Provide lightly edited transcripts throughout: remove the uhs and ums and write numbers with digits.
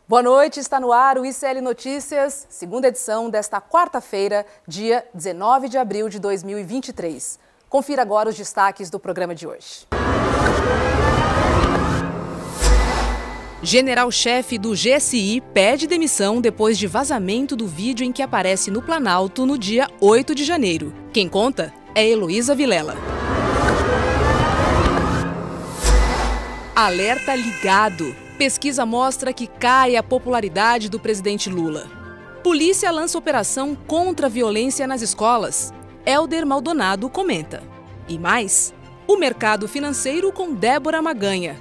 Boa noite, está no ar o ICL Notícias, segunda edição desta quarta-feira, dia 19 de abril de 2023. Confira agora os destaques do programa de hoje. General-chefe do GSI pede demissão depois de vazamento do vídeo em que aparece no Planalto no dia 8 de janeiro. Quem conta é Heloísa Vilela. Alerta ligado. Pesquisa mostra que cai a popularidade do presidente Lula. Polícia lança operação contra a violência nas escolas. Hélder Maldonado comenta. E mais, o mercado financeiro com Débora Maganha.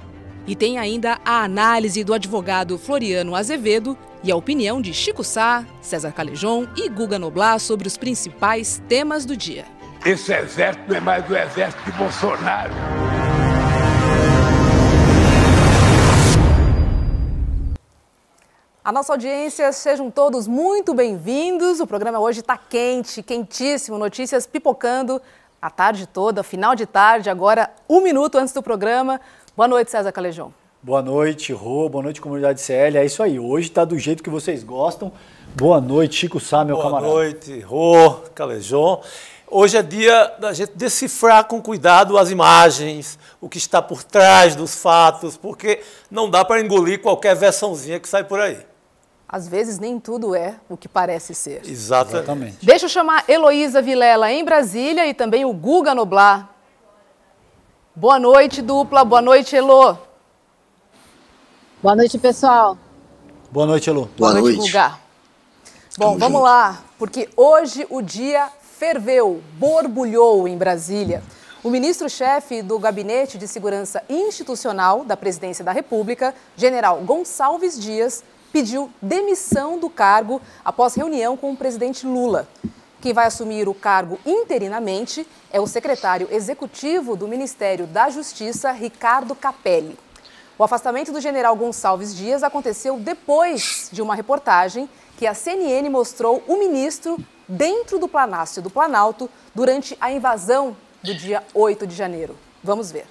E tem ainda a análise do advogado Floriano Azevedo e a opinião de Chico Sá, César Calejon e Guga Noblat sobre os principais temas do dia. Esse exército não é mais o exército de Bolsonaro. A nossa audiência, sejam todos muito bem-vindos. O programa hoje está quente, quentíssimo, notícias pipocando a tarde toda, final de tarde, agora 1 minuto antes do programa. Boa noite, César Calejon. Boa noite, Rô, boa noite, comunidade CL. É isso aí, hoje está do jeito que vocês gostam. Boa noite, Chico Sá, meu camarada. Boa noite, Rô, Calejon. Hoje é dia da gente decifrar com cuidado as imagens, o que está por trás dos fatos, porque não dá para engolir qualquer versãozinha que sai por aí. Às vezes nem tudo é o que parece ser. Exatamente. Deixa eu chamar Heloísa Vilela em Brasília e também o Guga Noblat. Boa noite, dupla. Boa noite, Elô. Boa noite, pessoal. Boa noite, Elô. Boa noite, Guga. Bom, vamos lá, porque hoje o dia ferveu, borbulhou em Brasília. O ministro-chefe do Gabinete de Segurança Institucional da Presidência da República, general Gonçalves Dias, pediu demissão do cargo após reunião com o presidente Lula. Quem vai assumir o cargo interinamente é o secretário executivo do Ministério da Justiça, Ricardo Capelli. O afastamento do general Gonçalves Dias aconteceu depois de uma reportagem que a CNN mostrou o ministro dentro do Palácio do Planalto durante a invasão do dia 8 de janeiro. Vamos ver.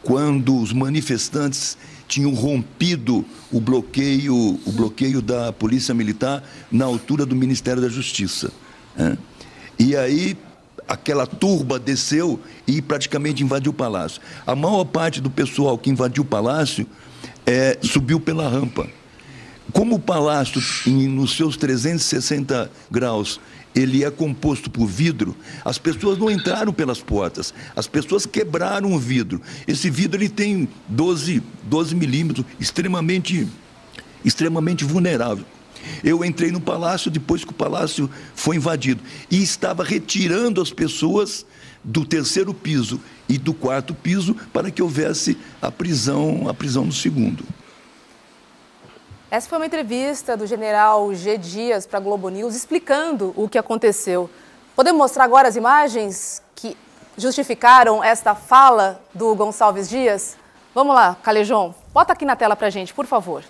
Quando os manifestantes tinham rompido o bloqueio da Polícia Militar na altura do Ministério da Justiça. E aí aquela turba desceu e praticamente invadiu o palácio. A maior parte do pessoal que invadiu o palácio subiu pela rampa. Como o palácio, nos seus 360 graus, ele é composto por vidro, as pessoas não entraram pelas portas, as pessoas quebraram o vidro. Esse vidro ele tem 12 milímetros, extremamente vulnerável. Eu entrei no palácio depois que o palácio foi invadido e estava retirando as pessoas do 3º piso e do 4º piso para que houvesse a prisão no 2º. Essa foi uma entrevista do general G. Dias para a Globo News explicando o que aconteceu. Podemos mostrar agora as imagens que justificaram esta fala do Gonçalves Dias? Vamos lá, Calejon, bota aqui na tela para a gente, por favor.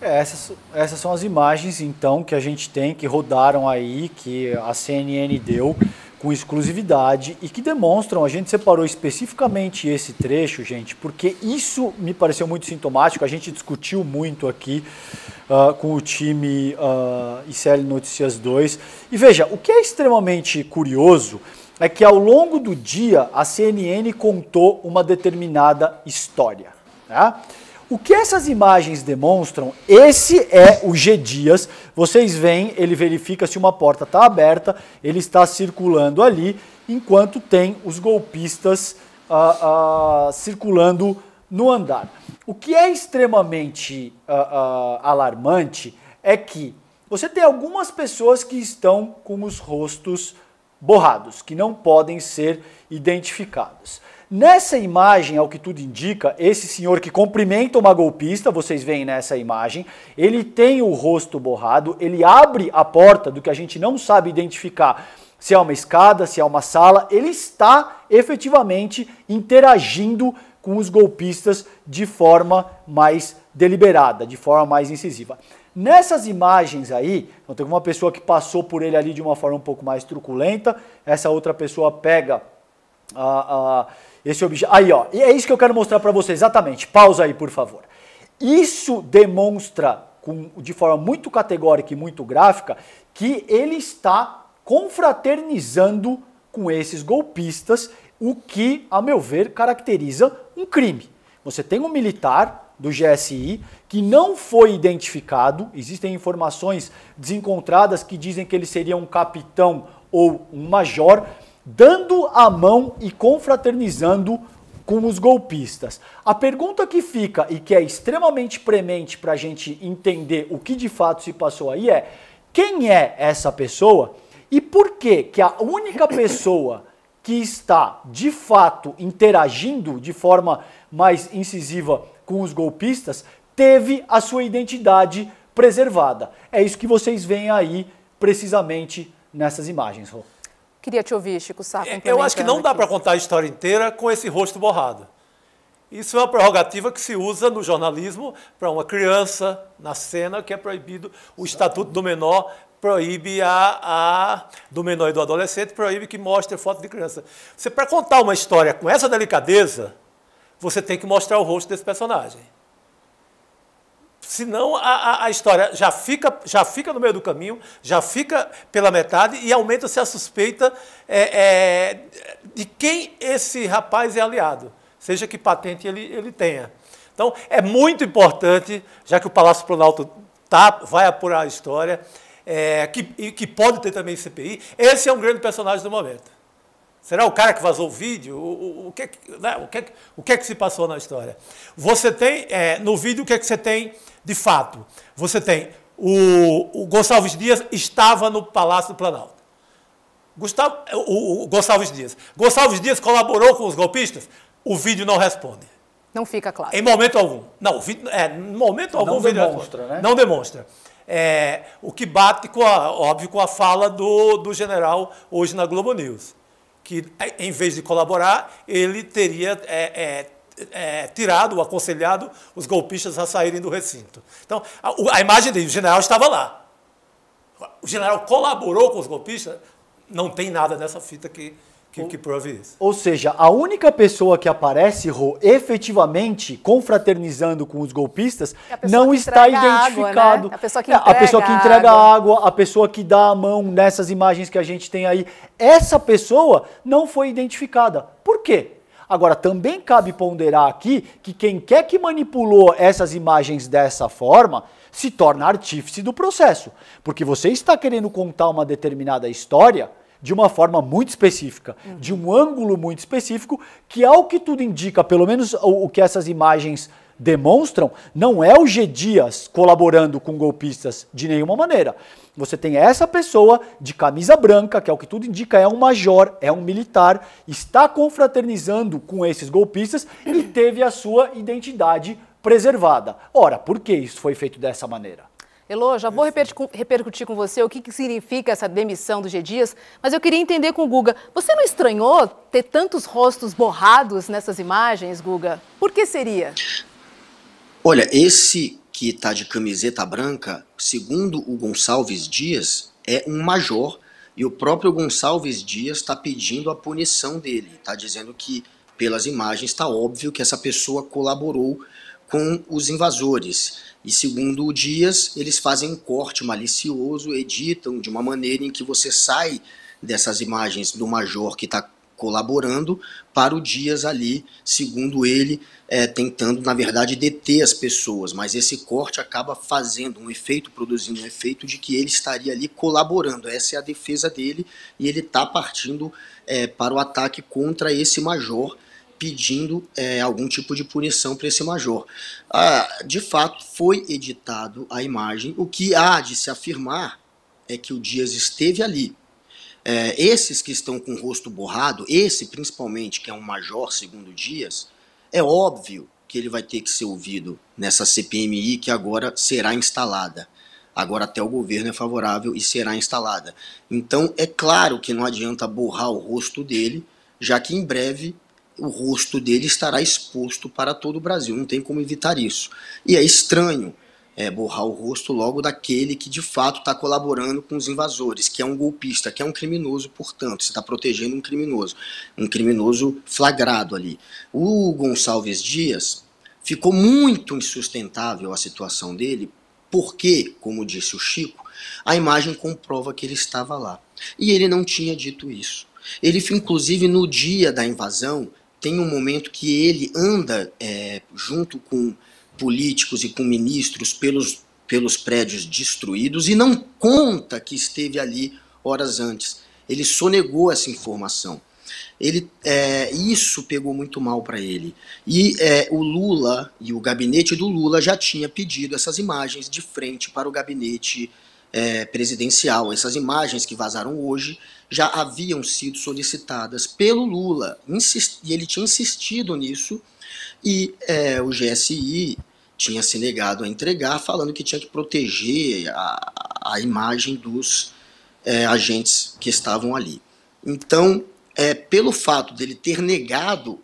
Essas são as imagens, então, que a gente tem, que rodaram aí, que a CNN deu com exclusividade e que demonstram, a gente separou especificamente esse trecho, gente, porque isso me pareceu muito sintomático, a gente discutiu muito aqui com o time ICL Notícias 2. E veja, o que é extremamente curioso é que ao longo do dia a CNN contou uma determinada história, né? O que essas imagens demonstram, esse é o G. Dias, vocês veem, ele verifica se uma porta está aberta, ele está circulando ali, enquanto tem os golpistas circulando no andar. O que é extremamente alarmante é que você tem algumas pessoas que estão com os rostos borrados, que não podem ser identificados. Nessa imagem, ao que tudo indica, esse senhor que cumprimenta uma golpista, vocês veem nessa imagem, ele tem o rosto borrado, ele abre a porta do que a gente não sabe identificar, se é uma escada, se é uma sala, ele está efetivamente interagindo com os golpistas de forma mais deliberada, de forma mais incisiva. Nessas imagens aí, então tem uma pessoa que passou por ele ali de uma forma um pouco mais truculenta, essa outra pessoa pega esse objeto. Aí, ó, e é isso que eu quero mostrar para você exatamente. Pausa aí, por favor. Isso demonstra de forma muito categórica e muito gráfica que ele está confraternizando com esses golpistas, o que, a meu ver, caracteriza um crime. Você tem um militar do GSI que não foi identificado, existem informações desencontradas que dizem que ele seria um capitão ou um major, dando a mão e confraternizando com os golpistas. A pergunta que fica e que é extremamente premente para a gente entender o que de fato se passou aí é: quem é essa pessoa e por que a única pessoa que está de fato interagindo de forma mais incisiva com os golpistas teve a sua identidade preservada? É isso que vocês veem aí precisamente nessas imagens, Rô. Queria te ouvir, Chico Sá. Eu acho que não dá para contar a história inteira com esse rosto borrado. Isso é uma prerrogativa que se usa no jornalismo para uma criança na cena, que é proibido. O Estatuto do Menor proíbe do menor e do adolescente, proíbe que mostre foto de criança. Você, para contar uma história com essa delicadeza, você tem que mostrar o rosto desse personagem. Senão a história já fica no meio do caminho, já fica pela metade e aumenta-se a suspeita de quem esse rapaz é aliado, seja que patente ele tenha. Então, é muito importante, já que o Palácio Planalto vai apurar a história, que pode ter também CPI, esse é um grande personagem do momento. Será o cara que vazou o vídeo? O que é que se passou na história? Você tem, no vídeo, o que é que você tem de fato? Você tem o Gonçalves Dias estava no Palácio do Planalto. Gonçalves Dias colaborou com os golpistas? O vídeo não responde. Não fica claro. Em momento algum. Não, o vídeo, em momento algum não o vídeo demonstra, né? Não demonstra. O que bate, óbvio, com a fala do general hoje na Globo News, que, em vez de colaborar, ele teria tirado ou aconselhado os golpistas a saírem do recinto. Então, a imagem dele, o general estava lá. O general colaborou com os golpistas, não tem nada nessa fita que prove isso. Ou seja, a única pessoa que aparece, Rô, efetivamente confraternizando com os golpistas, não está identificado. Água, né? A pessoa que entrega água, a pessoa que dá a mão nessas imagens que a gente tem aí. Essa pessoa não foi identificada. Por quê? Agora, também cabe ponderar aqui que quem quer que manipulou essas imagens dessa forma se torna artífice do processo. Porque você está querendo contar uma determinada história de uma forma muito específica, de um ângulo muito específico, que ao que tudo indica, pelo menos o que essas imagens demonstram, não é o G. Dias colaborando com golpistas de nenhuma maneira. Você tem essa pessoa de camisa branca, que ao que tudo indica é um major, é um militar, está confraternizando com esses golpistas e teve a sua identidade preservada. Ora, por que isso foi feito dessa maneira? Elô, já vou repercutir com você o que significa essa demissão do G. Dias, mas eu queria entender com o Guga. Você não estranhou ter tantos rostos borrados nessas imagens, Guga? Por que seria? Olha, esse que está de camiseta branca, segundo o Gonçalves Dias, é um major e o próprio Gonçalves Dias está pedindo a punição dele. Está dizendo que, pelas imagens, está óbvio que essa pessoa colaborou com os invasores. E segundo o Dias, eles fazem um corte malicioso, editam de uma maneira em que você sai dessas imagens do major que está colaborando para o Dias ali, segundo ele, tentando, na verdade, deter as pessoas. Mas esse corte acaba fazendo um efeito, produzindo um efeito de que ele estaria ali colaborando. Essa é a defesa dele e ele está partindo para o ataque contra esse major, pedindo algum tipo de punição para esse major. De fato, foi editado a imagem. O que há de se afirmar é que o Dias esteve ali. Esses que estão com o rosto borrado, esse principalmente, que é um major, segundo Dias, é óbvio que ele vai ter que ser ouvido nessa CPMI que agora será instalada. Agora até o governo é favorável e será instalada. Então, é claro que não adianta borrar o rosto dele, já que em breve o rosto dele estará exposto para todo o Brasil, não tem como evitar isso. E é estranho borrar o rosto logo daquele que de fato está colaborando com os invasores, que é um golpista, que é um criminoso, portanto, você está protegendo um criminoso flagrado ali. O Gonçalves Dias ficou muito insustentável a situação dele, porque, como disse o Chico, a imagem comprova que ele estava lá. E ele não tinha dito isso. Ele, inclusive, no dia da invasão, tem um momento que ele anda junto com políticos e com ministros pelos prédios destruídos e não conta que esteve ali horas antes. Ele sonegou essa informação. Isso pegou muito mal para ele. E o Lula e o gabinete do Lula já tinha pedido essas imagens de frente para o gabinete presidencial. Essas imagens que vazaram hoje já haviam sido solicitadas pelo Lula. E ele tinha insistido nisso. E o GSI tinha se negado a entregar, falando que tinha que proteger a imagem dos agentes que estavam ali. Então, pelo fato dele ter negado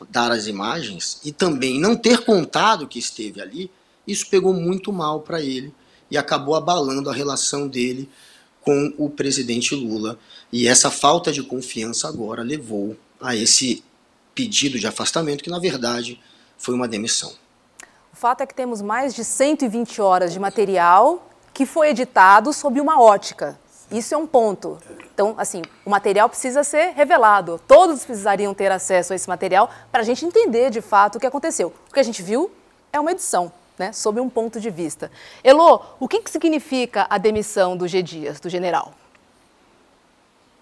dar as imagens e também não ter contado que esteve ali, isso pegou muito mal para ele e acabou abalando a relação dele com o presidente Lula. E essa falta de confiança agora levou a esse pedido de afastamento, que na verdade foi uma demissão. O fato é que temos mais de 120 horas de material que foi editado sob uma ótica. Isso é um ponto. Então, assim, o material precisa ser revelado. Todos precisariam ter acesso a esse material para a gente entender, de fato, o que aconteceu. O que a gente viu é uma edição, né, sob um ponto de vista. Elô, o que significa a demissão do G. Dias, do general?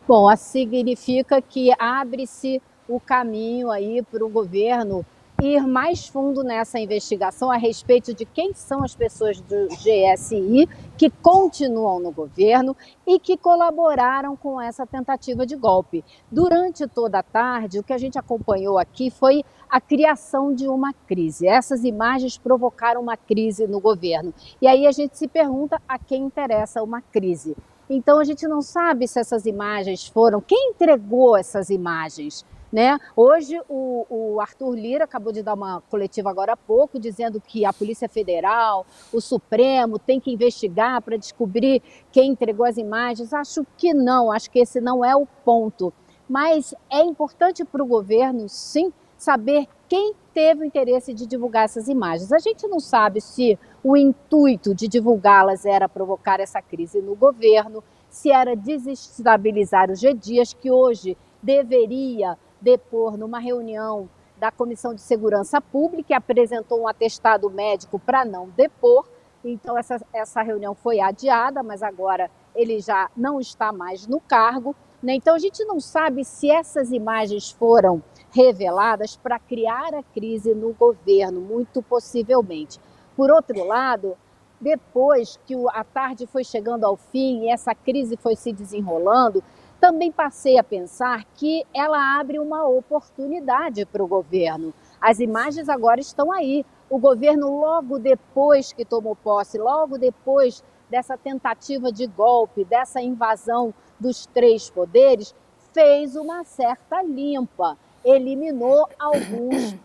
Bom, significa que abre-se o caminho aí para o governo ir mais fundo nessa investigação a respeito de quem são as pessoas do GSI que continuam no governo e que colaboraram com essa tentativa de golpe. Durante toda a tarde, o que a gente acompanhou aqui foi a criação de uma crise. Essas imagens provocaram uma crise no governo. E aí a gente se pergunta a quem interessa uma crise. Então a gente não sabe se essas imagens foram... Quem entregou essas imagens? Né? Hoje o Arthur Lira acabou de dar uma coletiva agora há pouco, dizendo que a Polícia Federal, o Supremo tem que investigar para descobrir quem entregou as imagens. Acho que não, acho que esse não é o ponto. Mas é importante para o governo, sim, saber quem teve o interesse de divulgar essas imagens. A gente não sabe se o intuito de divulgá-las era provocar essa crise no governo, se era desestabilizar o G. Dias, que hoje deveria depor numa reunião da Comissão de Segurança Pública, e apresentou um atestado médico para não depor. Então essa reunião foi adiada, mas agora ele já não está mais no cargo, né? Então a gente não sabe se essas imagens foram reveladas para criar a crise no governo, muito possivelmente. Por outro lado, depois que a tarde foi chegando ao fim e essa crise foi se desenrolando, também passei a pensar que ela abre uma oportunidade para o governo. As imagens agora estão aí. O governo, logo depois que tomou posse, logo depois dessa tentativa de golpe, dessa invasão dos três poderes, fez uma certa limpa. Eliminou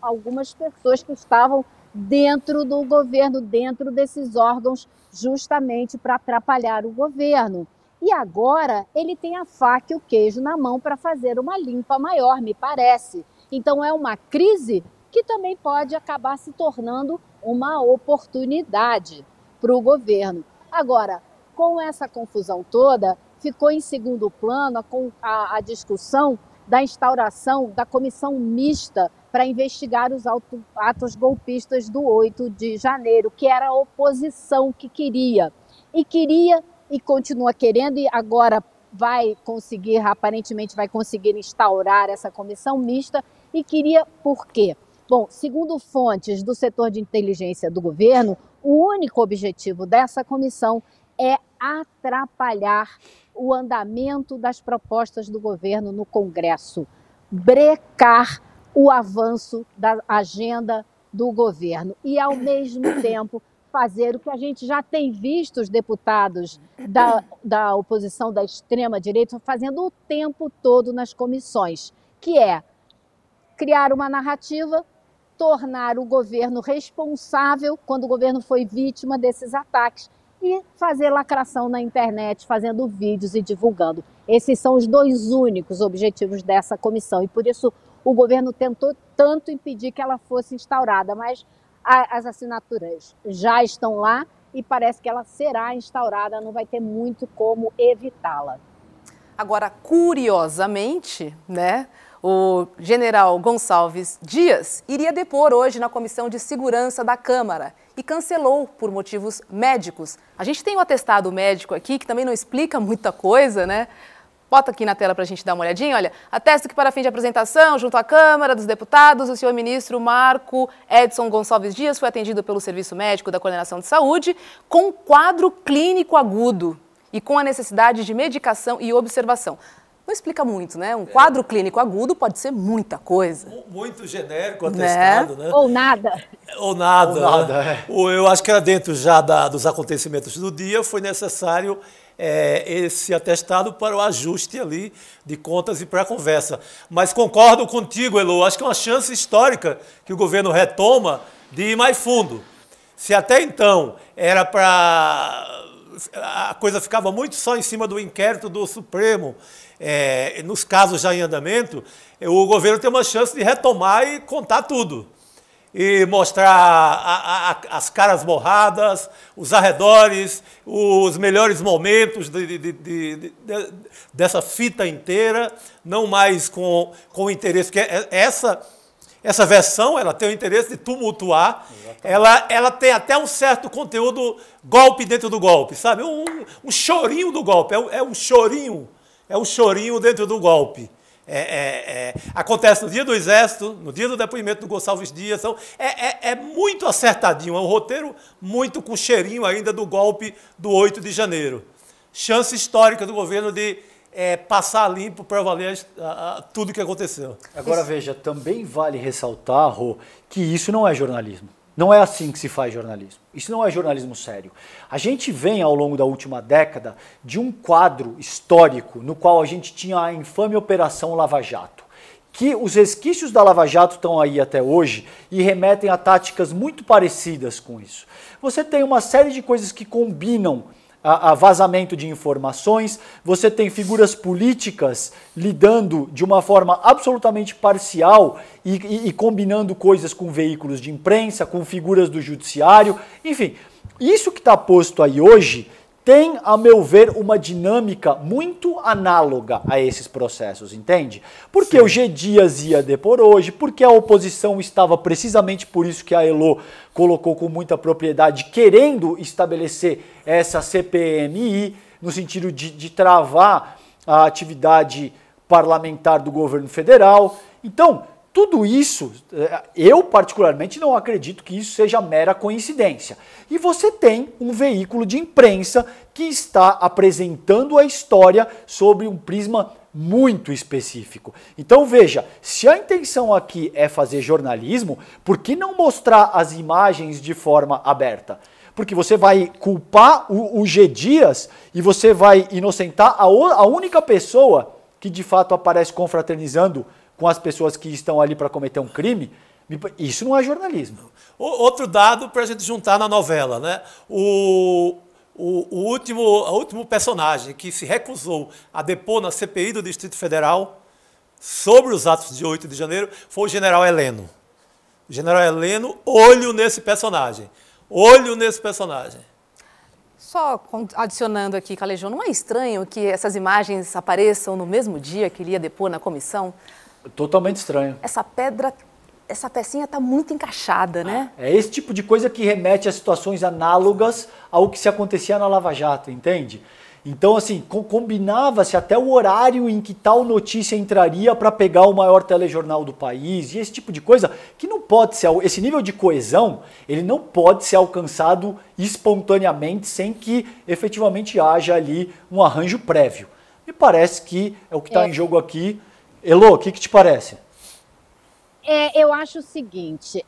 algumas pessoas que estavam dentro do governo, dentro desses órgãos, justamente para atrapalhar o governo. E agora ele tem a faca e o queijo na mão para fazer uma limpa maior, me parece. Então é uma crise que também pode acabar se tornando uma oportunidade para o governo. Agora, com essa confusão toda, ficou em segundo plano a discussão da instauração da comissão mista para investigar os atos golpistas do 8 de janeiro, que era a oposição que queria. E continua querendo, e agora aparentemente vai conseguir instaurar essa comissão mista, e queria por quê? Bom, segundo fontes do setor de inteligência do governo, o único objetivo dessa comissão é atrapalhar o andamento das propostas do governo no Congresso, brecar o avanço da agenda do governo e, ao mesmo tempo, fazer o que a gente já tem visto os deputados da oposição, da extrema-direita, fazendo o tempo todo nas comissões, que é criar uma narrativa tornar o governo responsável quando o governo foi vítima desses ataques e fazer lacração na internet, fazendo vídeos e divulgando. Esses são os dois únicos objetivos dessa comissão e por isso o governo tentou tanto impedir que ela fosse instaurada, mas as assinaturas já estão lá e parece que ela será instaurada, não vai ter muito como evitá-la. Agora, curiosamente, né, o general Gonçalves Dias iria depor hoje na Comissão de Segurança da Câmara e cancelou por motivos médicos. A gente tem um atestado médico aqui que também não explica muita coisa, né? Bota aqui na tela para a gente dar uma olhadinha. Olha, atesto que para fim de apresentação, junto à Câmara dos Deputados, o senhor ministro Marco Edson Gonçalves Dias foi atendido pelo Serviço Médico da Coordenação de Saúde com quadro clínico agudo e com a necessidade de medicação e observação. Não explica muito, né? Um quadro clínico agudo pode ser muita coisa. Muito genérico, atestado, né? Ou nada. Ou nada. Ou nada, né? Eu acho que era dentro já dos acontecimentos do dia, foi necessário esse atestado para o ajuste ali de contas e para a conversa. Mas concordo contigo, Elo, acho que é uma chance histórica que o governo retoma de ir mais fundo. Se até então era para... a coisa ficava muito só em cima do inquérito do Supremo, nos casos já em andamento, o governo tem uma chance de retomar e contar tudo. E mostrar as caras borradas, os arredores, os melhores momentos dessa fita inteira, não mais com o interesse, porque essa versão ela tem o interesse de tumultuar, ela tem até um certo conteúdo golpe dentro do golpe, sabe? Um chorinho do golpe, é um chorinho dentro do golpe. Acontece no dia do Exército, no dia do depoimento do Gonçalves Dias, então é muito acertadinho, é um roteiro muito com cheirinho ainda do golpe do 8 de janeiro. Chance histórica do governo de passar limpo para valer tudo o que aconteceu. Agora veja, também vale ressaltar, Rô, que isso não é jornalismo. Não é assim que se faz jornalismo. Isso não é jornalismo sério. A gente vem ao longo da última década de um quadro histórico no qual a gente tinha a infame Operação Lava Jato, que os resquícios da Lava Jato estão aí até hoje e remetem a táticas muito parecidas com isso. Você tem uma série de coisas que combinam a vazamento de informações, você tem figuras políticas lidando de uma forma absolutamente parcial e combinando coisas com veículos de imprensa, com figuras do judiciário, enfim, isso que está posto aí hoje tem, a meu ver, uma dinâmica muito análoga a esses processos, entende? Porque Sim. O G. Dias ia depor hoje, porque a oposição estava precisamente por isso que a Elo colocou com muita propriedade, querendo estabelecer essa CPMI, no sentido de travar a atividade parlamentar do governo federal. Então, tudo isso, eu particularmente não acredito que isso seja mera coincidência. E você tem um veículo de imprensa que está apresentando a história sobre um prisma muito específico. Então veja, se a intenção aqui é fazer jornalismo, por que não mostrar as imagens de forma aberta? Porque você vai culpar o G. Dias e você vai inocentar a única pessoa que de fato aparece confraternizando com as pessoas que estão ali para cometer um crime. Isso não é jornalismo. Outro dado para a gente juntar na novela, né? O último personagem que se recusou a depor na CPI do Distrito Federal sobre os atos de 8 de janeiro foi o general Heleno. O general Heleno, olho nesse personagem. Olho nesse personagem. Só adicionando aqui, Calejão, não é estranho que essas imagens apareçam no mesmo dia que ele ia depor na comissão? Totalmente estranho. Essa pecinha está muito encaixada, né? É esse tipo de coisa que remete a situações análogas ao que se acontecia na Lava Jato, entende? Então, assim, combinava-se até o horário em que tal notícia entraria para pegar o maior telejornal do país e esse tipo de coisa que não pode ser, esse nível de coesão, ele não pode ser alcançado espontaneamente sem que efetivamente haja ali um arranjo prévio. Me parece que é o que está em jogo aqui. Elo, o que te parece? Eu acho o seguinte,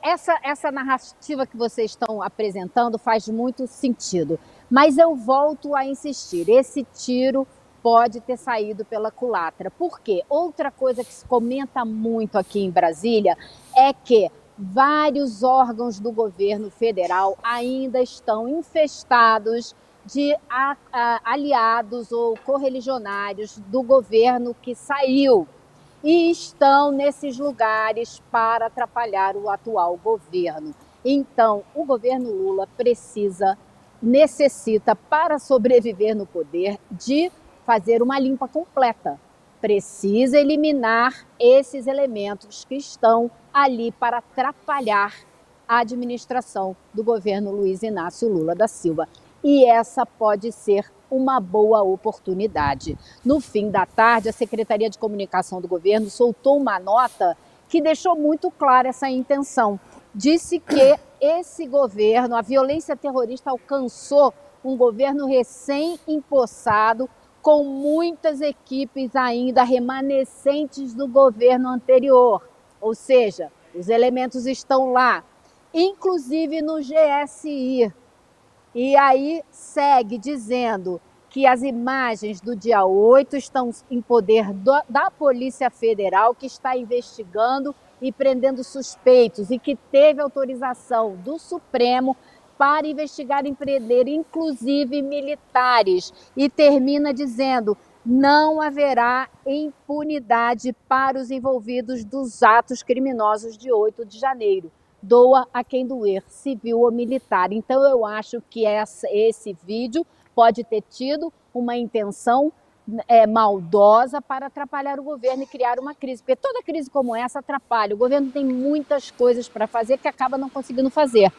essa narrativa que vocês estão apresentando faz muito sentido, mas eu volto a insistir, esse tiro pode ter saído pela culatra. Por quê? Outra coisa que se comenta muito aqui em Brasília é que vários órgãos do governo federal ainda estão infestados de aliados ou correligionários do governo que saiu e estão nesses lugares para atrapalhar o atual governo. Então, o governo Lula necessita, para sobreviver no poder, de fazer uma limpa completa. Precisa eliminar esses elementos que estão ali para atrapalhar a administração do governo Luiz Inácio Lula da Silva. E essa pode ser uma boa oportunidade. No fim da tarde, a Secretaria de Comunicação do governo soltou uma nota que deixou muito clara essa intenção. Disse que esse governo, a violência terrorista alcançou um governo recém-empossado, com muitas equipes ainda remanescentes do governo anterior. Ou seja, os elementos estão lá, inclusive no GSI. E aí segue dizendo que as imagens do dia 8 estão em poder da Polícia Federal, que está investigando e prendendo suspeitos e que teve autorização do Supremo para investigar e prender, inclusive militares. E termina dizendo: não haverá impunidade para os envolvidos dos atos criminosos de 8 de janeiro. Doa a quem doer, civil ou militar. Então eu acho que esse vídeo pode ter tido uma intenção maldosa para atrapalhar o governo e criar uma crise. Porque toda crise como essa atrapalha. O governo tem muitas coisas para fazer que acaba não conseguindo fazer.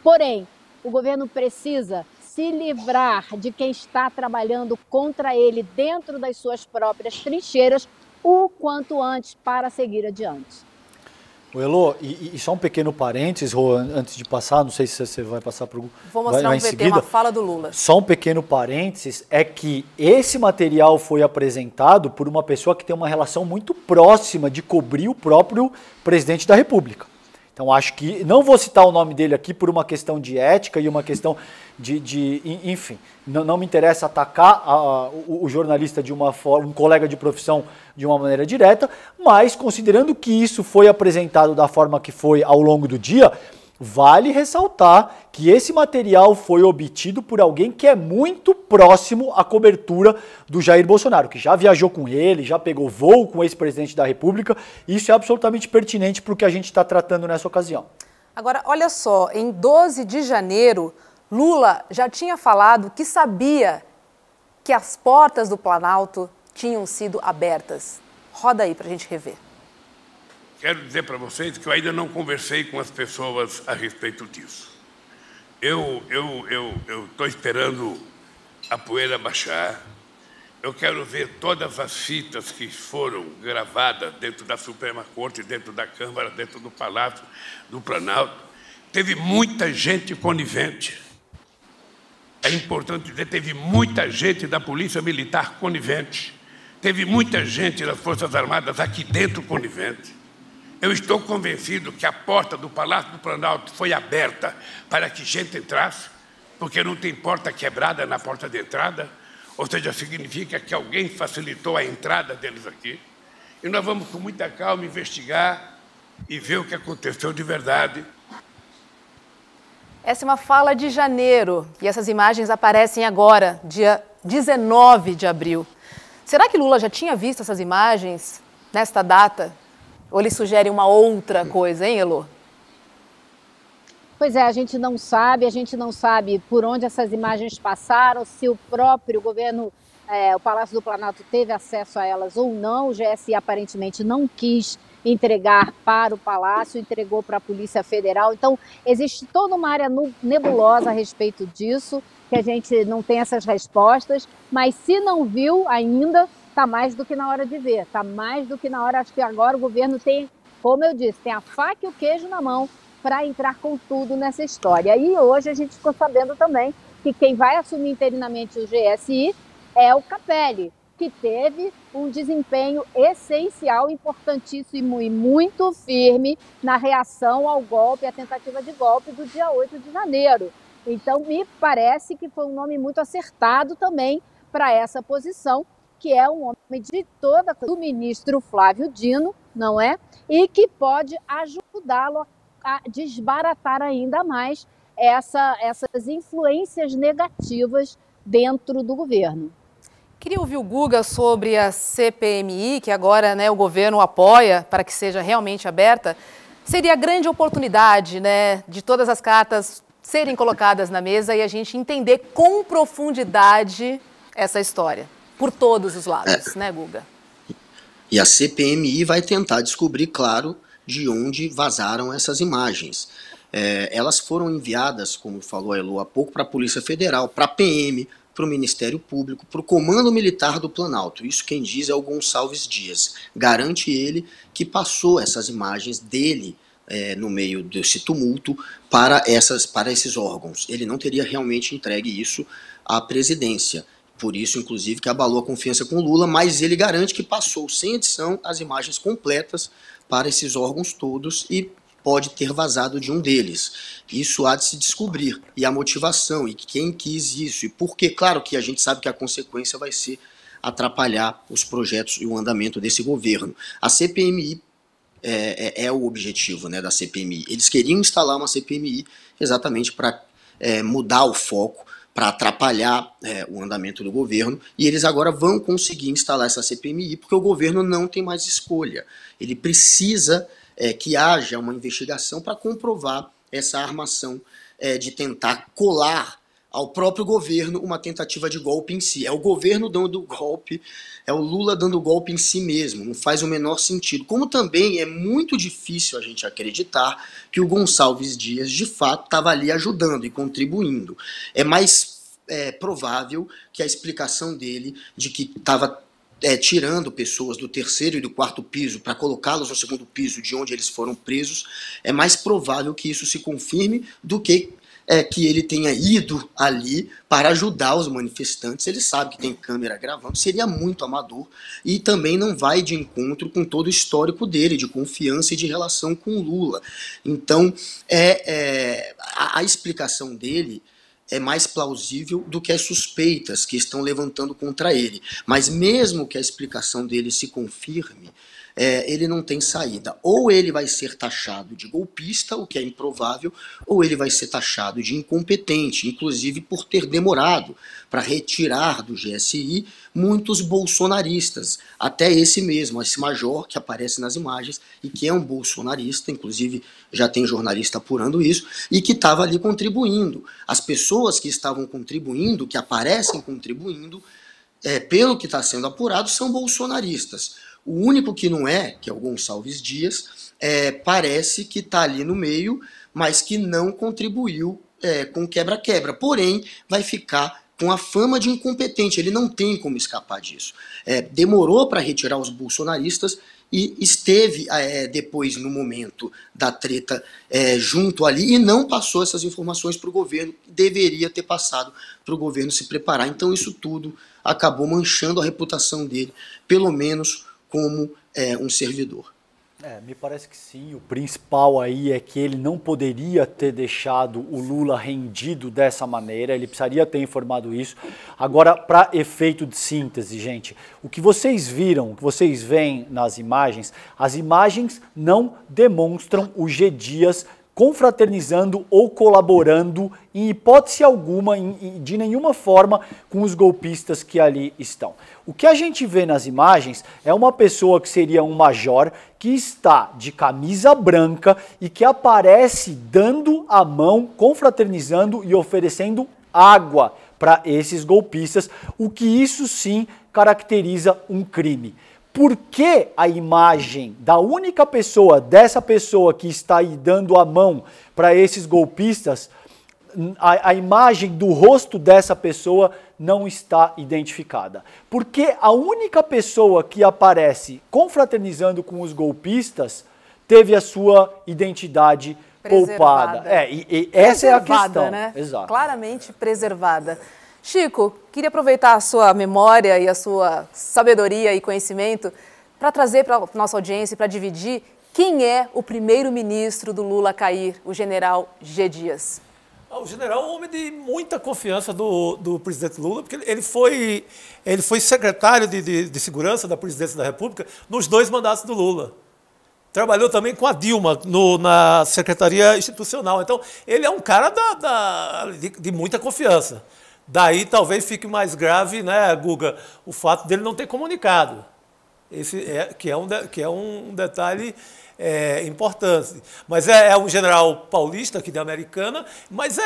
Porém, o governo precisa se livrar de quem está trabalhando contra ele dentro das suas próprias trincheiras o quanto antes para seguir adiante. O Elô, e só um pequeno parênteses, Rô, antes de passar, não sei se você vai passar para o... Vou mostrar um VT, uma fala do Lula. Só um pequeno parênteses, é que esse material foi apresentado por uma pessoa que tem uma relação muito próxima de cobrir o próprio presidente da República. Então, acho que, não vou citar o nome dele aqui por uma questão de ética e uma questão enfim, não me interessa atacar o jornalista de uma forma, um colega de profissão de uma maneira direta, mas considerando que isso foi apresentado da forma que foi ao longo do dia, vale ressaltar que esse material foi obtido por alguém que é muito próximo à cobertura do Jair Bolsonaro, que já viajou com ele, já pegou voo com o ex-presidente da República. Isso é absolutamente pertinente para o que a gente está tratando nessa ocasião. Agora, olha só, em 12 de janeiro, Lula já tinha falado que sabia que as portas do Planalto tinham sido abertas. Roda aí para a gente rever. Quero dizer para vocês que eu ainda não conversei com as pessoas a respeito disso. Eu estou esperando a poeira baixar. Eu quero ver todas as fitas que foram gravadas dentro da Suprema Corte, dentro da Câmara, dentro do Palácio do Planalto. Teve muita gente conivente. É importante dizer, teve muita gente da Polícia Militar conivente. Teve muita gente das Forças Armadas aqui dentro conivente. Eu estou convencido que a porta do Palácio do Planalto foi aberta para que gente entrasse, porque não tem porta quebrada na porta de entrada, ou seja, significa que alguém facilitou a entrada deles aqui. E nós vamos, com muita calma, investigar e ver o que aconteceu de verdade. Essa é uma fala de janeiro e essas imagens aparecem agora, dia 19 de abril. Será que Lula já tinha visto essas imagens nesta data? Ou ele sugere uma outra coisa, hein, Elô? Pois é, a gente não sabe por onde essas imagens passaram, se o próprio governo, o Palácio do Planalto teve acesso a elas ou não. O GSI aparentemente não quis entregar para o Palácio, entregou para a Polícia Federal. Então, existe toda uma área nebulosa a respeito disso, que a gente não tem essas respostas, mas se não viu ainda, está mais do que na hora de ver, está mais do que na hora. Acho que agora o governo tem, como eu disse, tem a faca e o queijo na mão para entrar com tudo nessa história. E hoje a gente ficou sabendo também que quem vai assumir interinamente o GSI é o Capelli, que teve um desempenho essencial, importantíssimo e muito firme na reação ao golpe, à tentativa de golpe do dia 8 de janeiro. Então, me parece que foi um nome muito acertado também para essa posição, que é um homem de toda do ministro Flávio Dino, não é? E que pode ajudá-lo a desbaratar ainda mais essas influências negativas dentro do governo. Queria ouvir o Guga sobre a CPMI, que agora, né, o governo apoia para que seja realmente aberta. Seria a grande oportunidade, né, de todas as cartas serem colocadas na mesa e a gente entender com profundidade essa história, por todos os lados, né, Guga? E a CPMI vai tentar descobrir, claro, de onde vazaram essas imagens. Elas foram enviadas, como falou a Elo há pouco, para a Polícia Federal, para a PM, para o Ministério Público, para o Comando Militar do Planalto. Isso quem diz é o Gonçalves Dias. Garante ele que passou essas imagens dele no meio desse tumulto para esses órgãos. Ele não teria realmente entregue isso à presidência. Por isso, inclusive, que abalou a confiança com Lula, mas ele garante que passou sem edição as imagens completas para esses órgãos todos e pode ter vazado de um deles. Isso há de se descobrir, e a motivação, e quem quis isso, e por quê. Claro que a gente sabe que a consequência vai ser atrapalhar os projetos e o andamento desse governo. A CPMI é o objetivo, né, da CPMI. Eles queriam instalar uma CPMI exatamente para mudar o foco, para atrapalhar o andamento do governo, e eles agora vão conseguir instalar essa CPMI porque o governo não tem mais escolha. Ele precisa que haja uma investigação para comprovar essa armação de tentar colar ao próprio governo uma tentativa de golpe em si. É o governo dando golpe, é o Lula dando golpe em si mesmo, não faz o menor sentido. Como também é muito difícil a gente acreditar que o Gonçalves Dias, de fato, estava ali ajudando e contribuindo. É mais provável que a explicação dele de que estava tirando pessoas do terceiro e do quarto piso para colocá-los no segundo piso de onde eles foram presos, é mais provável que isso se confirme do que ele tenha ido ali para ajudar os manifestantes. Ele sabe que tem câmera gravando, seria muito amador e também não vai de encontro com todo o histórico dele, de confiança e de relação com o Lula. Então, a explicação dele é mais plausível do que as suspeitas que estão levantando contra ele. Mas mesmo que a explicação dele se confirme, ele não tem saída. Ou ele vai ser taxado de golpista, o que é improvável, ou ele vai ser taxado de incompetente, inclusive por ter demorado para retirar do GSI muitos bolsonaristas. Até esse mesmo, esse major que aparece nas imagens e que é um bolsonarista, inclusive já tem jornalista apurando isso, e que estava ali contribuindo. As pessoas que estavam contribuindo, que aparecem contribuindo, pelo que está sendo apurado, são bolsonaristas. O único que não que é o Gonçalves Dias, parece que está ali no meio, mas que não contribuiu com quebra-quebra. Porém, vai ficar com a fama de incompetente. Ele não tem como escapar disso. Demorou para retirar os bolsonaristas e esteve depois, no momento da treta, junto ali e não passou essas informações para o governo. Deveria ter passado para o governo se preparar. Então isso tudo acabou manchando a reputação dele, pelo menos como um servidor. Me parece que sim. O principal aí é que ele não poderia ter deixado o Lula rendido dessa maneira, ele precisaria ter informado isso. Agora, para efeito de síntese, gente, o que vocês viram, o que vocês veem nas imagens, as imagens não demonstram o G. Dias confraternizando ou colaborando em hipótese alguma, de nenhuma forma, com os golpistas que ali estão. O que a gente vê nas imagens é uma pessoa que seria um major que está de camisa branca e que aparece dando a mão, confraternizando e oferecendo água para esses golpistas, o que isso sim caracteriza um crime. Por que a imagem da única pessoa, dessa pessoa que está aí dando a mão para esses golpistas, a imagem do rosto dessa pessoa não está identificada? Porque a única pessoa que aparece confraternizando com os golpistas teve a sua identidade poupada. Essa é a questão. Né? Exato. Claramente preservada. Chico, queria aproveitar a sua memória e a sua sabedoria e conhecimento para trazer para a nossa audiência, para dividir, quem é o primeiro-ministro do Lula cair, o general G. Dias? O general é um homem de muita confiança do presidente Lula, porque ele foi secretário de segurança da presidência da República nos 2 mandatos do Lula. Trabalhou também com a Dilma na Secretaria Institucional. Então, ele é um cara de muita confiança. Daí talvez fique mais grave, né, Guga, o fato dele não ter comunicado. Que é um detalhe importante. Mas é um general paulista aqui da Americana, mas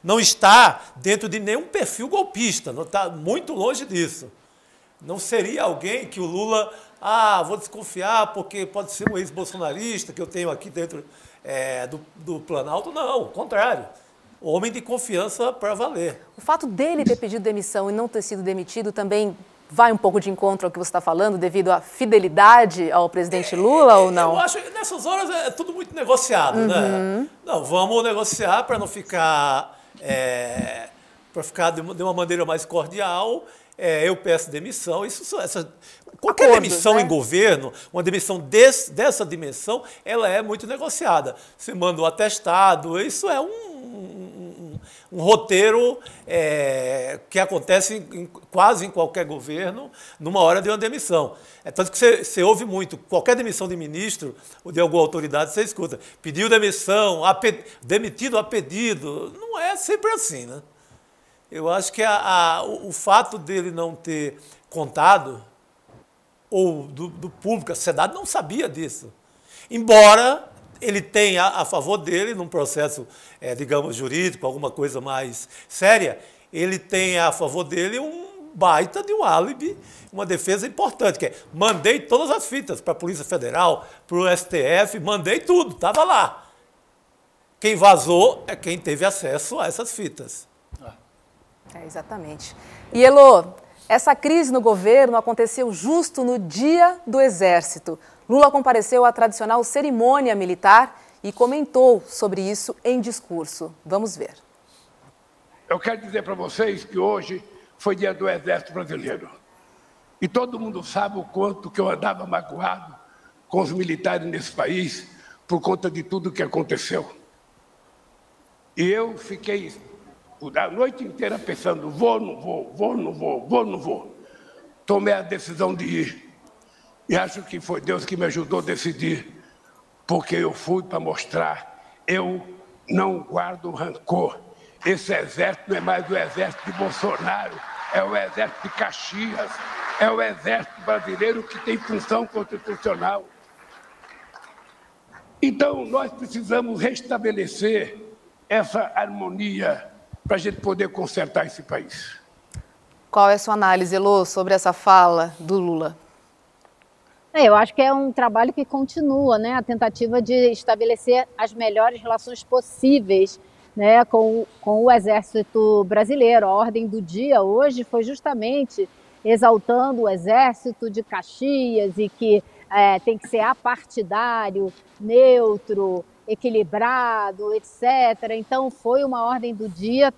não está dentro de nenhum perfil golpista, não está muito longe disso. Não seria alguém que o Lula, vou desconfiar porque pode ser um ex-bolsonarista que eu tenho aqui dentro do Planalto. Não, ao contrário. Homem de confiança para valer. O fato dele ter pedido demissão e não ter sido demitido também vai um pouco de encontro ao que você está falando, devido à fidelidade ao presidente Lula ou não? Eu acho que nessas horas é tudo muito negociado, né? Não, vamos negociar para não ficar, para ficar de uma maneira mais cordial. Eu peço demissão. Qualquer demissão, né, em governo, uma demissão dessa dimensão, ela é muito negociada. Você manda um atestado, isso é um roteiro que acontece quase em qualquer governo, numa hora de uma demissão. Tanto que você ouve muito, qualquer demissão de ministro ou de alguma autoridade, você escuta, pediu demissão, demitido a pedido. Não é sempre assim, né? Eu acho que o fato dele não ter contado, ou do público, a sociedade não sabia disso. Embora ele tenha a favor dele, num processo, digamos, jurídico, alguma coisa mais séria, ele tem a favor dele um baita de um álibi, uma defesa importante, que é, mandei todas as fitas para a Polícia Federal, para o STF, mandei tudo, estava lá. Quem vazou é quem teve acesso a essas fitas. Exatamente. E, Elô, essa crise no governo aconteceu justo no Dia do Exército. Lula compareceu à tradicional cerimônia militar e comentou sobre isso em discurso. Vamos ver. Eu quero dizer para vocês que hoje foi Dia do Exército Brasileiro. E todo mundo sabe o quanto que eu andava magoado com os militares nesse país por conta de tudo que aconteceu. E eu fiquei a noite inteira pensando, vou, não vou, vou, não vou, vou, não vou. Tomei a decisão de ir. E acho que foi Deus que me ajudou a decidir, porque eu fui para mostrar, eu não guardo rancor. Esse exército não é mais o exército de Bolsonaro, é o exército de Caxias, é o exército brasileiro que tem função constitucional. Então, nós precisamos restabelecer essa harmonia para a gente poder consertar esse país. Qual é a sua análise, Elô, sobre essa fala do Lula? Eu acho que é um trabalho que continua, né? A tentativa de estabelecer as melhores relações possíveis, né, com o Exército Brasileiro. A ordem do dia hoje foi justamente exaltando o Exército de Caxias e que tem que ser apartidário, neutro, equilibrado, etc. Então, foi uma ordem do dia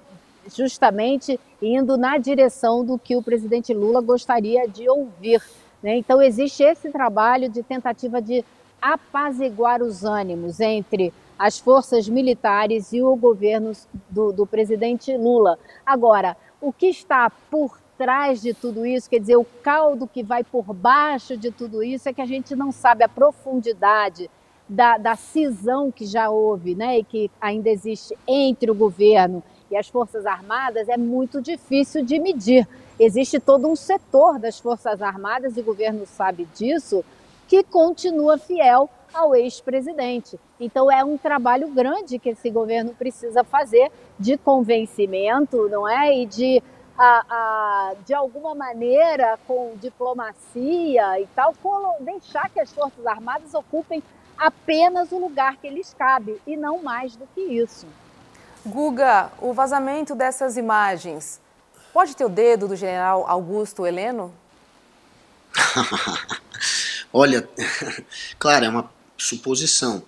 justamente indo na direção do que o presidente Lula gostaria de ouvir, né? Então, existe esse trabalho de tentativa de apaziguar os ânimos entre as forças militares e o governo do presidente Lula. Agora, o que está por trás de tudo isso, quer dizer, o caldo que vai por baixo de tudo isso, é que a gente não sabe a profundidade da cisão que já houve, né, e que ainda existe entre o governo e as Forças Armadas. É muito difícil de medir. Existe todo um setor das Forças Armadas, e o governo sabe disso, que continua fiel ao ex-presidente. Então é um trabalho grande que esse governo precisa fazer de convencimento, não é? E de alguma maneira, com diplomacia e tal, deixar que as Forças Armadas ocupem apenas o lugar que lhes cabe e não mais do que isso. Guga, o vazamento dessas imagens pode ter o dedo do general Augusto Heleno? Olha, claro, é uma suposição,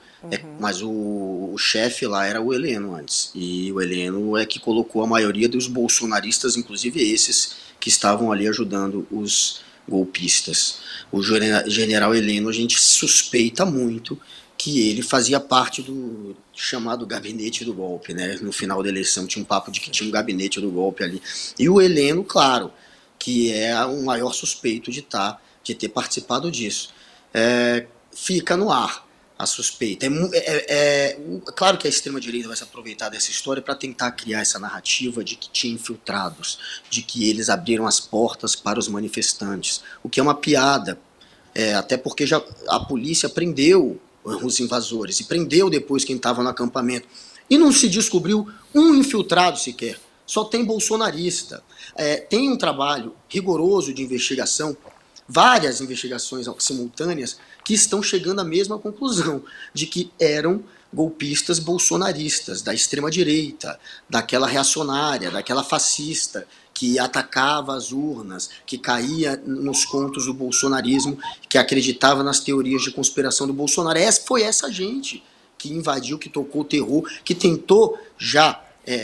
mas o chefe lá era o Heleno antes, e o Heleno é que colocou a maioria dos bolsonaristas, inclusive esses que estavam ali ajudando os golpistas. O general Heleno, a gente suspeita muito que ele fazia parte do chamado gabinete do golpe, né? No final da eleição tinha um papo de que tinha um gabinete do golpe ali. E o Heleno, claro, que é o maior suspeito de ter participado disso. Fica no ar a suspeita. Claro que a extrema-direita vai se aproveitar dessa história para tentar criar essa narrativa de que tinha infiltrados, de que eles abriram as portas para os manifestantes, o que é uma piada, até porque a polícia prendeu os invasores e prendeu depois quem estava no acampamento. E não se descobriu um infiltrado sequer, só tem bolsonarista. Tem um trabalho rigoroso de investigação, várias investigações simultâneas, que estão chegando à mesma conclusão, de que eram golpistas bolsonaristas, da extrema-direita, daquela reacionária, daquela fascista, que atacava as urnas, que caía nos contos do bolsonarismo, que acreditava nas teorias de conspiração do Bolsonaro. Foi essa gente que invadiu, que tocou o terror, que tentou já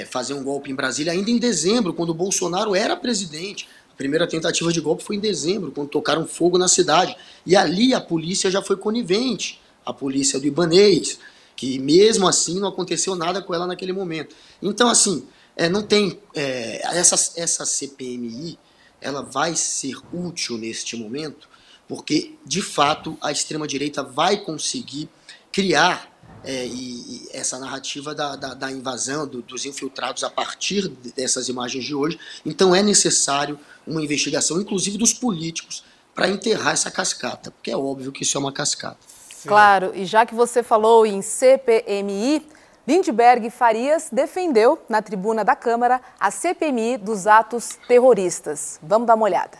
fazer um golpe em Brasília, ainda em dezembro, quando o Bolsonaro era presidente. A primeira tentativa de golpe foi em dezembro, quando tocaram fogo na cidade. E ali a polícia já foi conivente, a polícia do Ibanez, que mesmo assim não aconteceu nada com ela naquele momento. Então, assim, não tem... essa CPMI, ela vai ser útil neste momento, porque, de fato, a extrema-direita vai conseguir criar essa narrativa da invasão, dos infiltrados a partir dessas imagens de hoje. Então é necessário uma investigação, inclusive dos políticos, para enterrar essa cascata, porque é óbvio que isso é uma cascata. Claro, e já que você falou em CPMI, Lindbergh Farias defendeu na tribuna da Câmara a CPMI dos atos terroristas. Vamos dar uma olhada.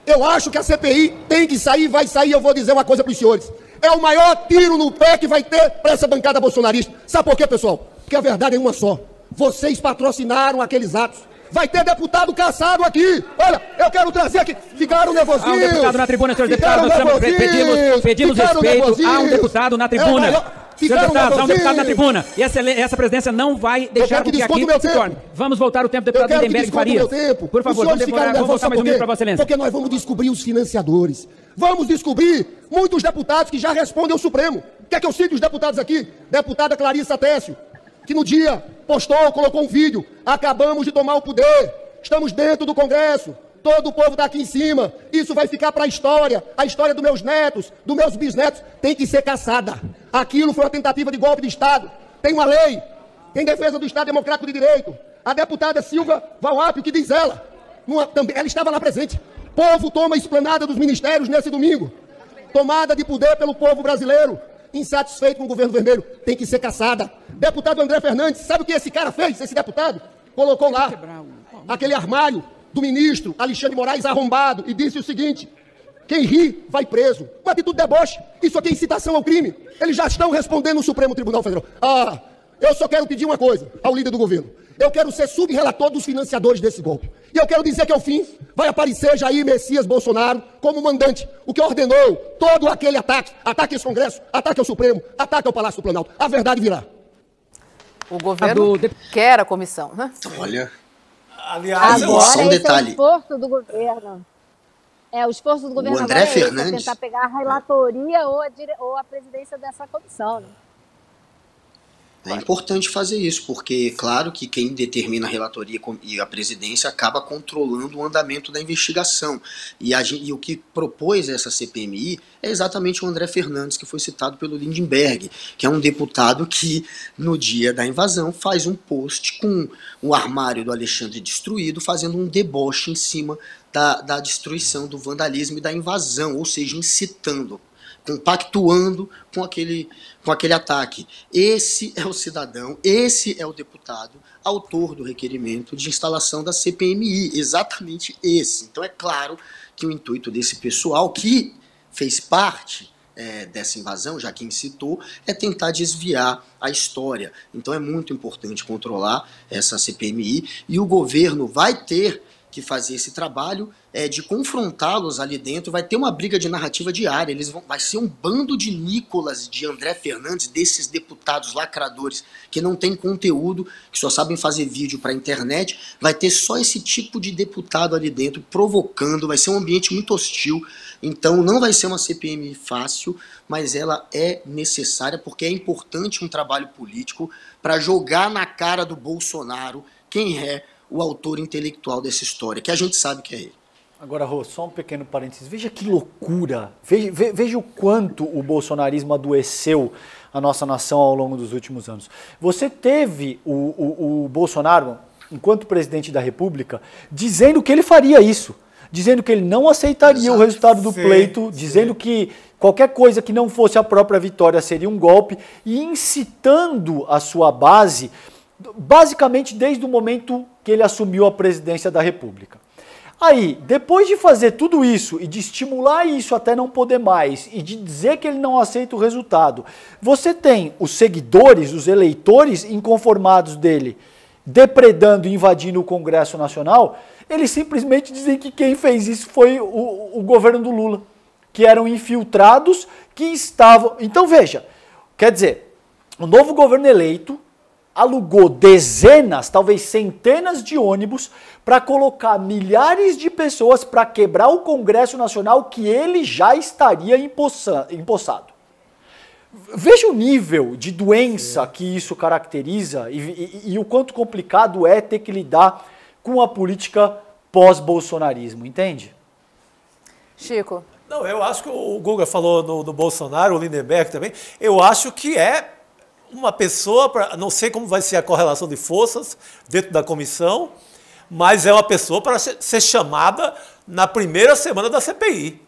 Eu acho que a CPI tem que sair, vai sair, eu vou dizer uma coisa para os senhores. É o maior tiro no pé que vai ter para essa bancada bolsonarista. Sabe por quê, pessoal? Porque a verdade é uma só. Vocês patrocinaram aqueles atos. Vai ter deputado caçado aqui. Olha, eu quero trazer aqui. Ficaram nervosinhos. Há um deputado na tribuna, senhor deputado. Pedimos respeito. Há um deputado na tribuna. Senhor deputado, há um deputado na tribuna. E essa presidência não vai deixar com que aqui se torne. Vamos voltar o tempo do deputado Lindbergh Farias. Por favor, vamos voltar mais um minuto para Vossa Excelência. Porque nós vamos descobrir os financiadores. Vamos descobrir muitos deputados que já respondem ao Supremo. Quer que eu cite os deputados aqui? Deputada Clarissa Técio, que no dia colocou um vídeo. Acabamos de tomar o poder. Estamos dentro do Congresso. Todo o povo está aqui em cima. Isso vai ficar para a história dos meus netos, dos meus bisnetos. Tem que ser caçada. Aquilo foi uma tentativa de golpe de Estado. Tem uma lei. Tem defesa do Estado Democrático de Direito. A deputada Silva Valapio, que diz ela estava lá presente. Povo toma a esplanada dos ministérios nesse domingo. Tomada de poder pelo povo brasileiro. Insatisfeito com o governo vermelho. Tem que ser caçada. Deputado André Fernandes, sabe o que esse cara fez, esse deputado? Colocou lá aquele armário do ministro Alexandre de Moraes arrombado e disse o seguinte: quem ri vai preso. Uma atitude de deboche. Isso aqui é incitação ao crime. Eles já estão respondendo no Supremo Tribunal Federal. Eu só quero pedir uma coisa ao líder do governo. Eu quero ser subrelator dos financiadores desse golpe. E eu quero dizer que ao fim vai aparecer Jair Messias Bolsonaro como mandante, o que ordenou todo aquele ataque a esse Congresso, ataque ao Supremo, ataque ao Palácio do Planalto. A verdade virá. O governo quer a comissão, né? Olha... Aliás, agora só um detalhe. É o esforço do governo. O esforço do governo o André agora Fernandes, é tentar pegar a relatoria ou a presidência dessa comissão. Né? É importante fazer isso, porque claro que quem determina a relatoria e a presidência acaba controlando o andamento da investigação. E o que propôs essa CPMI é exatamente o André Fernandes, que foi citado pelo Lindbergh, que é um deputado que, no dia da invasão, faz um post com o armário do Alexandre destruído, fazendo um deboche em cima da destruição, do vandalismo e da invasão, ou seja, incitando, compactuando com aquele ataque. Esse é o cidadão, esse é o deputado autor do requerimento de instalação da CPMI, exatamente esse. Então é claro que o intuito desse pessoal que fez parte dessa invasão, já que incitou, é tentar desviar a história. Então é muito importante controlar essa CPMI e o governo vai ter que fazer esse trabalho de confrontá-los ali dentro. Vai ter uma briga de narrativa diária, vai ser um bando de Nicolas, de André Fernandes, desses deputados lacradores que não tem conteúdo, que só sabem fazer vídeo para a internet. Vai ter só esse tipo de deputado ali dentro provocando, vai ser um ambiente muito hostil. Então não vai ser uma CPMI fácil, mas ela é necessária porque é importante um trabalho político para jogar na cara do Bolsonaro quem é o autor intelectual dessa história, que a gente sabe que é ele. Agora, Rô, só um pequeno parênteses. Veja que loucura. Veja o quanto o bolsonarismo adoeceu a nossa nação ao longo dos últimos anos. Você teve o Bolsonaro, enquanto presidente da República, dizendo que ele faria isso. Dizendo que ele não aceitaria o resultado do pleito, dizendo que qualquer coisa que não fosse a própria vitória seria um golpe, e incitando a sua base, basicamente desde o momento que ele assumiu a presidência da República. Aí, depois de fazer tudo isso e de estimular isso até não poder mais e de dizer que ele não aceita o resultado, você tem os seguidores, os eleitores inconformados dele depredando e invadindo o Congresso Nacional. Eles simplesmente dizem que quem fez isso foi o governo do Lula, que eram infiltrados, que estavam... Então veja, quer dizer, o novo governo eleito alugou dezenas, talvez centenas de ônibus para colocar milhares de pessoas para quebrar o Congresso Nacional que ele já estaria empossado. Veja o nível de doença que isso caracteriza e o quanto complicado é ter que lidar com a política pós-bolsonarismo, entende? Chico. Não, eu acho que o Guga falou do Bolsonaro, o Lindenberg também, eu acho que é uma pessoa, não sei como vai ser a correlação de forças dentro da comissão, mas é uma pessoa para ser chamada na primeira semana da CPI.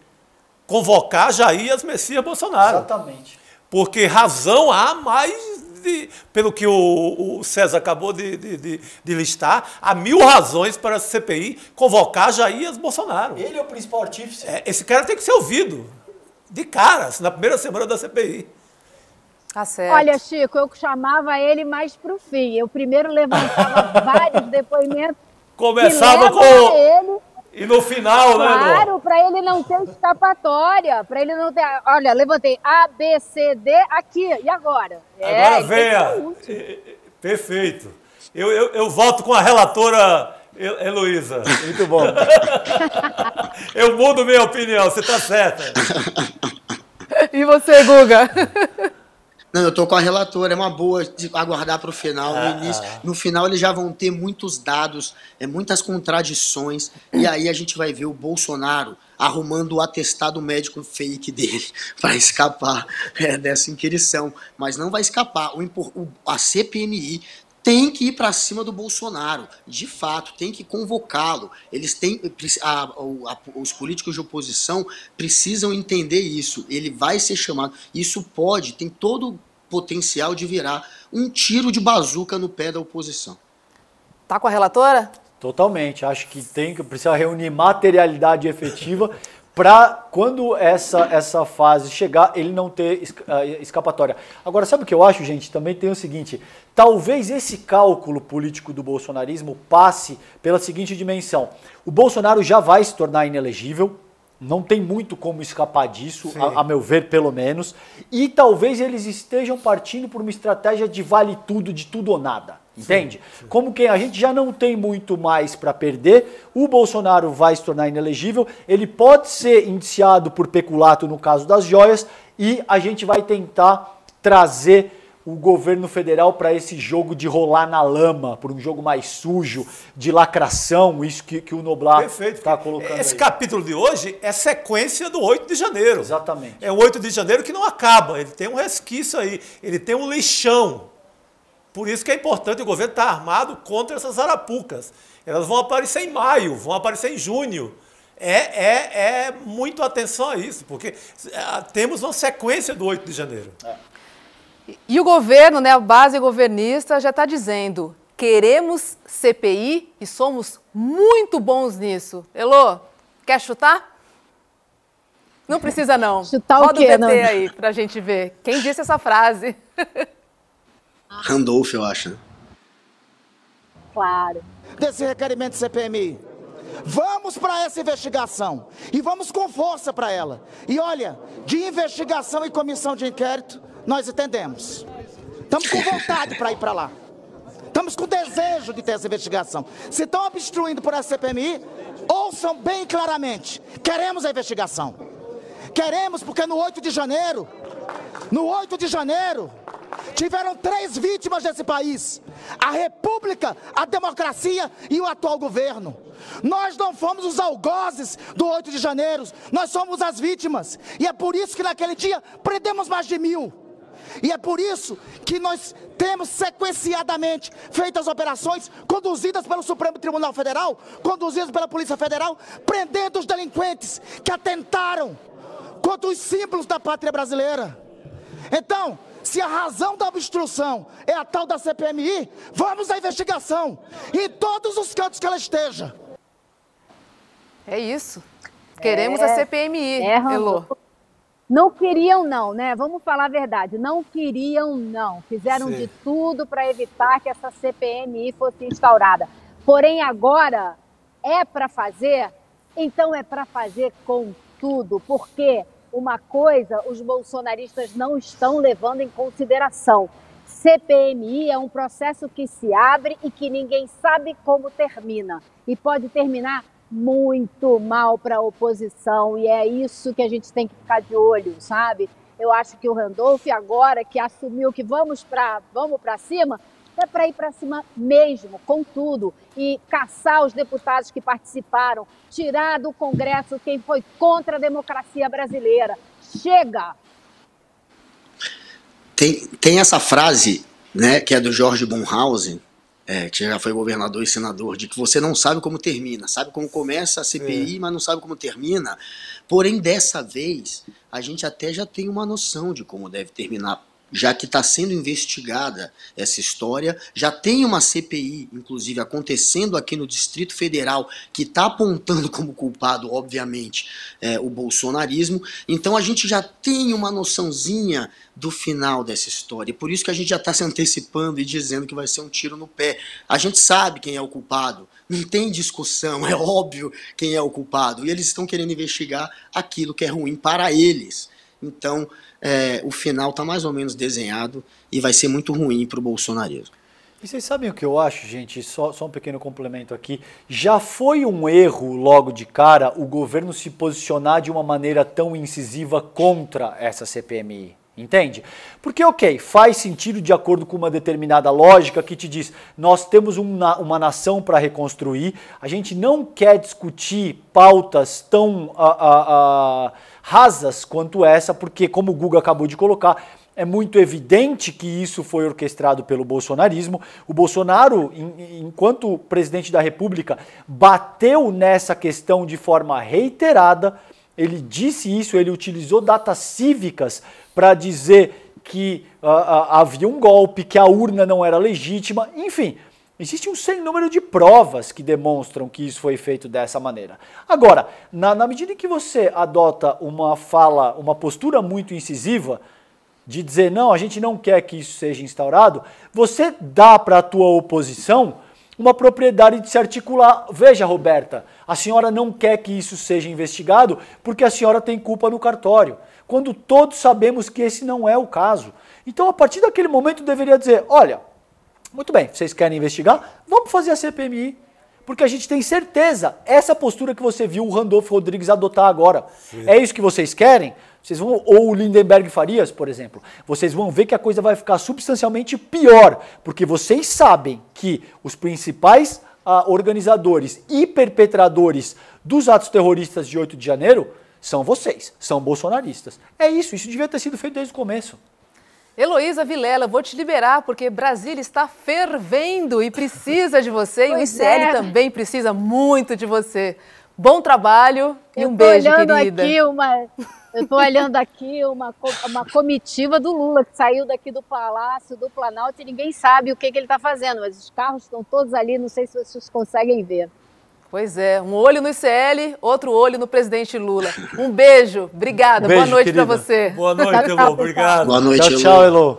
Convocar Jair Messias Bolsonaro. Exatamente. Porque razão há mais, pelo que o César acabou de listar, há 1000 razões para a CPI convocar Jair Bolsonaro. Ele é o principal artífice. Esse cara tem que ser ouvido de caras na primeira semana da CPI. Tá certo. Olha, Chico, eu chamava ele mais pro fim. Eu primeiro levantava vários depoimentos. Começava com ele. E no final, claro, né, Claro, para ele não ter escapatória, para ele não ter... Olha, levantei A, B, C, D, aqui, e agora? Agora venha. Perfeito. Eu volto com a relatora Heloísa. Muito bom. Eu mudo minha opinião, você está certa. E você, Guga? Não, eu tô com a relatora, é uma boa de aguardar para o final. No início, no final eles já vão ter muitos dados, muitas contradições, e aí a gente vai ver o Bolsonaro arrumando o atestado médico fake dele para escapar dessa inquirição. Mas não vai escapar. A CPMI tem que ir para cima do Bolsonaro, de fato, tem que convocá-lo. Eles têm, os políticos de oposição precisam entender isso. Ele vai ser chamado. Isso tem todo o potencial de virar um tiro de bazuca no pé da oposição. Tá com a relatora? Totalmente. Acho que precisa reunir materialidade efetiva para quando essa fase chegar, ele não ter escapatória. Agora, sabe o que eu acho, gente? Também tem o seguinte, talvez esse cálculo político do bolsonarismo passe pela seguinte dimensão. O Bolsonaro já vai se tornar inelegível, não tem muito como escapar disso, a meu ver, pelo menos, e talvez eles estejam partindo por uma estratégia de vale tudo, de tudo ou nada. Entende? Sim. Como que a gente já não tem muito mais para perder, o Bolsonaro vai se tornar inelegível, ele pode ser indiciado por peculato no caso das joias e a gente vai tentar trazer o governo federal para esse jogo de rolar na lama, por um jogo mais sujo, de lacração, isso que o Noblar está colocando Esse aí. Capítulo de hoje é sequência do 8 de janeiro. Exatamente. É o 8 de janeiro que não acaba, ele tem um resquício aí, ele tem um lixão. Por isso que é importante o governo estar armado contra essas arapucas. Elas vão aparecer em maio, vão aparecer em junho. Muito atenção a isso, porque temos uma sequência do 8 de janeiro. E o governo, né, a base governista já está dizendo, queremos CPI e somos muito bons nisso. Elô, quer chutar? Não precisa não. Chutar Roda o quê, o VT não? aí pra gente ver. Quem disse essa frase? Randolph, eu acho. Claro. Desse requerimento CPMI, Vamos para essa investigação e vamos com força para ela. E olha, de investigação e comissão de inquérito, nós entendemos. Estamos com vontade para ir para lá. Estamos com desejo de ter essa investigação. Se estão obstruindo por essa CPMI, ouçam bem claramente. Queremos a investigação. Queremos porque no 8 de janeiro, tiveram 3 vítimas desse país. A República, a democracia e o atual governo. Nós não fomos os algozes do 8 de janeiro, nós somos as vítimas. E é por isso que naquele dia prendemos mais de 1000. E é por isso que nós temos sequenciadamente feito as operações conduzidas pelo Supremo Tribunal Federal, conduzidas pela Polícia Federal, prendendo os delinquentes que atentaram contra os símbolos da pátria brasileira. Então, se a razão da obstrução é a tal da CPMI, vamos à investigação, em todos os cantos que ela esteja. É isso. Queremos a CPMI, Elô. Não queriam não, né? Vamos falar a verdade. Não queriam não. Fizeram de tudo para evitar que essa CPMI fosse instaurada. Porém, agora é para fazer, então é para fazer com tudo. Porque uma coisa os bolsonaristas não estão levando em consideração. CPMI é um processo que se abre e que ninguém sabe como termina. E pode terminar muito mal para a oposição, e é isso que a gente tem que ficar de olho, sabe? Eu acho que o Randolph, agora que assumiu que vamos para cima, é para ir para cima mesmo, com tudo, e caçar os deputados que participaram, tirar do Congresso quem foi contra a democracia brasileira. Chega! Tem essa frase, né, que é do Jorge Bornhausen, que já foi governador e senador, de que você não sabe como termina, sabe como começa a CPI, mas não sabe como termina. Porém, dessa vez, a gente até já tem uma noção de como deve terminar, já que está sendo investigada essa história, já tem uma CPI, inclusive, acontecendo aqui no Distrito Federal, que está apontando como culpado, obviamente, o bolsonarismo. Então a gente já tem uma noçãozinha do final dessa história. Por isso que a gente já está se antecipando e dizendo que vai ser um tiro no pé. A gente sabe quem é o culpado, não tem discussão, é óbvio quem é o culpado. E eles estão querendo investigar aquilo que é ruim para eles. Então, o final está mais ou menos desenhado e vai ser muito ruim para o bolsonarismo. E vocês sabem o que eu acho, gente? Só um pequeno complemento aqui. Já foi um erro, logo de cara, o governo se posicionar de uma maneira tão incisiva contra essa CPMI. Entende? Porque, ok, faz sentido de acordo com uma determinada lógica que te diz, nós temos uma nação para reconstruir, a gente não quer discutir pautas tão rasas quanto essa, porque, como o Guga acabou de colocar, é muito evidente que isso foi orquestrado pelo bolsonarismo. O Bolsonaro, enquanto presidente da República, bateu nessa questão de forma reiterada. Ele disse isso, ele utilizou datas cívicas para dizer que havia um golpe, que a urna não era legítima, enfim. Existe um sem número de provas que demonstram que isso foi feito dessa maneira. Agora, na medida em que você adota uma postura muito incisiva, de dizer, não, a gente não quer que isso seja instaurado, você dá para a tua oposição uma propriedade de se articular. Veja, Roberta, a senhora não quer que isso seja investigado porque a senhora tem culpa no cartório, quando todos sabemos que esse não é o caso. Então, a partir daquele momento, deveria dizer, olha, muito bem, vocês querem investigar? Vamos fazer a CPMI, porque a gente tem certeza, essa postura que você viu o Randolph Rodrigues adotar agora, é isso que vocês querem? Vocês vão, ou o Lindenberg Farias, por exemplo, vocês vão ver que a coisa vai ficar substancialmente pior, porque vocês sabem que os principais organizadores e perpetradores dos atos terroristas de 8 de janeiro são vocês, são bolsonaristas. É isso devia ter sido feito desde o começo. Heloísa Vilela, vou te liberar, porque Brasília está fervendo e precisa de você, e o ICL também precisa muito de você. Bom trabalho e um beijo, querida. Eu estou olhando aqui uma comitiva do Lula, que saiu daqui do Palácio, do Planalto, e ninguém sabe o que ele está fazendo, mas os carros estão todos ali, não sei se vocês conseguem ver. Pois é, um olho no ICL, outro olho no presidente Lula. Um beijo, obrigada, boa noite para você. Boa noite, Elô, obrigado. Boa noite, tchau, Elô.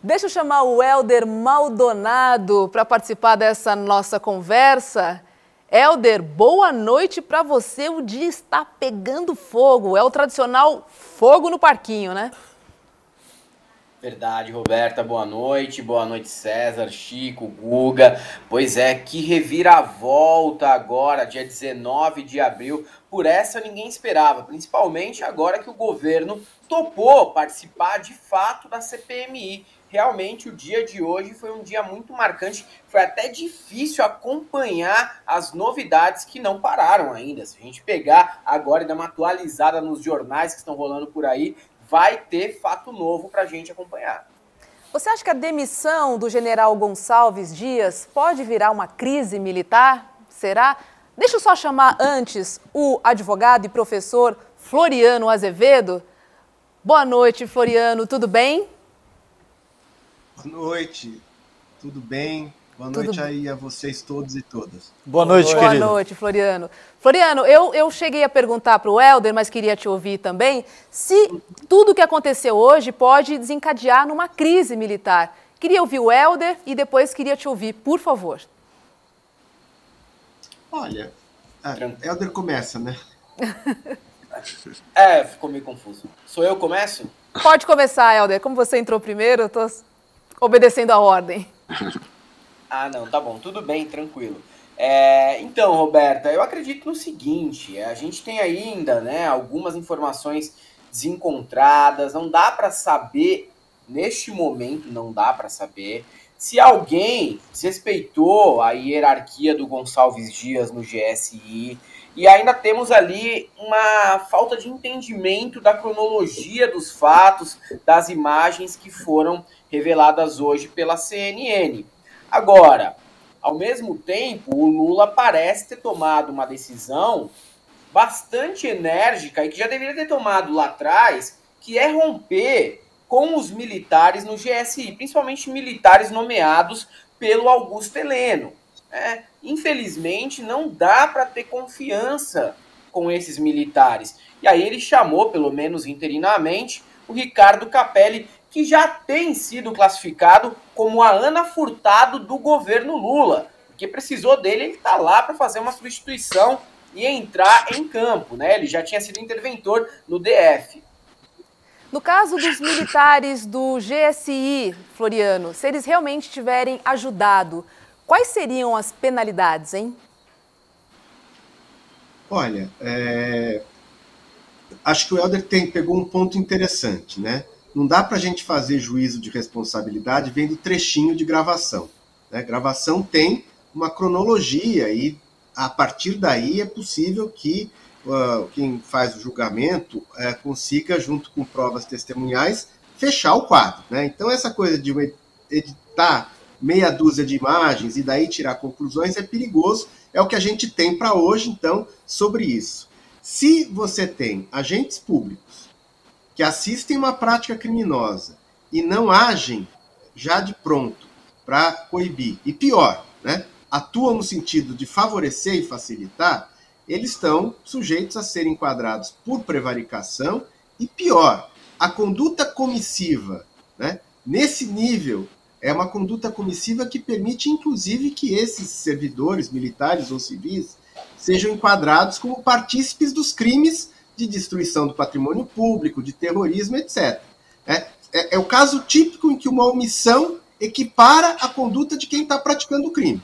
Deixa eu chamar o Helder Maldonado para participar dessa nossa conversa. Hélder, boa noite para você. O dia está pegando fogo. É o tradicional fogo no parquinho, né? Verdade, Roberta, boa noite César, Chico, Guga. Pois é, que reviravolta agora, dia 19 de abril, por essa ninguém esperava, principalmente agora que o governo topou participar de fato da CPMI. Realmente o dia de hoje foi um dia muito marcante, foi até difícil acompanhar as novidades que não pararam ainda. Se a gente pegar agora e dar uma atualizada nos jornais que estão rolando por aí, vai ter fato novo para a gente acompanhar. Você acha que a demissão do general Gonçalves Dias pode virar uma crise militar? Será? Deixa eu só chamar antes o advogado e professor Floriano Azevedo. Boa noite, Floriano, tudo bem? Boa noite, tudo bem? Boa noite aí a vocês todos e todas. Boa noite, querido. Boa noite, Floriano. Floriano, eu cheguei a perguntar para o Hélder, mas queria te ouvir também, se tudo o que aconteceu hoje pode desencadear numa crise militar. Queria ouvir o Hélder e depois queria te ouvir, por favor. Olha, Hélder começa, né? Ficou meio confuso. Sou eu que começo? Pode começar, Hélder. Como você entrou primeiro, eu estou obedecendo a ordem. Ah, não, tá bom, tudo bem, tranquilo. Então, Roberta, eu acredito no seguinte, a gente tem ainda, né, algumas informações desencontradas, não dá para saber, neste momento não dá para saber, se alguém desrespeitou a hierarquia do Gonçalves Dias no GSI, e ainda temos ali uma falta de entendimento da cronologia dos fatos, das imagens que foram reveladas hoje pela CNN. Agora, ao mesmo tempo, o Lula parece ter tomado uma decisão bastante enérgica e que já deveria ter tomado lá atrás, que é romper com os militares no GSI, principalmente militares nomeados pelo Augusto Heleno. Infelizmente, não dá para ter confiança com esses militares. E aí ele chamou, pelo menos interinamente, o Ricardo Capelli, que já tem sido classificado como a Ana Furtado do governo Lula, porque precisou dele, ele está lá para fazer uma substituição e entrar em campo, né? Ele já tinha sido interventor no DF. No caso dos militares do GSI, Floriano, se eles realmente tiverem ajudado, quais seriam as penalidades, hein? Olha, acho que o Hélder pegou um ponto interessante, né? Não dá para a gente fazer juízo de responsabilidade vendo trechinho de gravação, né? Gravação tem uma cronologia e, a partir daí, é possível que quem faz o julgamento consiga, junto com provas testemunhais, fechar o quadro, né? Então, essa coisa de editar meia dúzia de imagens e daí tirar conclusões é perigoso. É o que a gente tem para hoje, então, sobre isso. Se você tem agentes públicos que assistem uma prática criminosa e não agem já de pronto para coibir, e pior, né, atuam no sentido de favorecer e facilitar, eles estão sujeitos a serem enquadrados por prevaricação e pior, a conduta comissiva, né, nesse nível, é uma conduta comissiva que permite, inclusive, que esses servidores militares ou civis sejam enquadrados como partícipes dos crimes de destruição do patrimônio público, de terrorismo, etc. É o caso típico em que uma omissão equipara a conduta de quem está praticando o crime.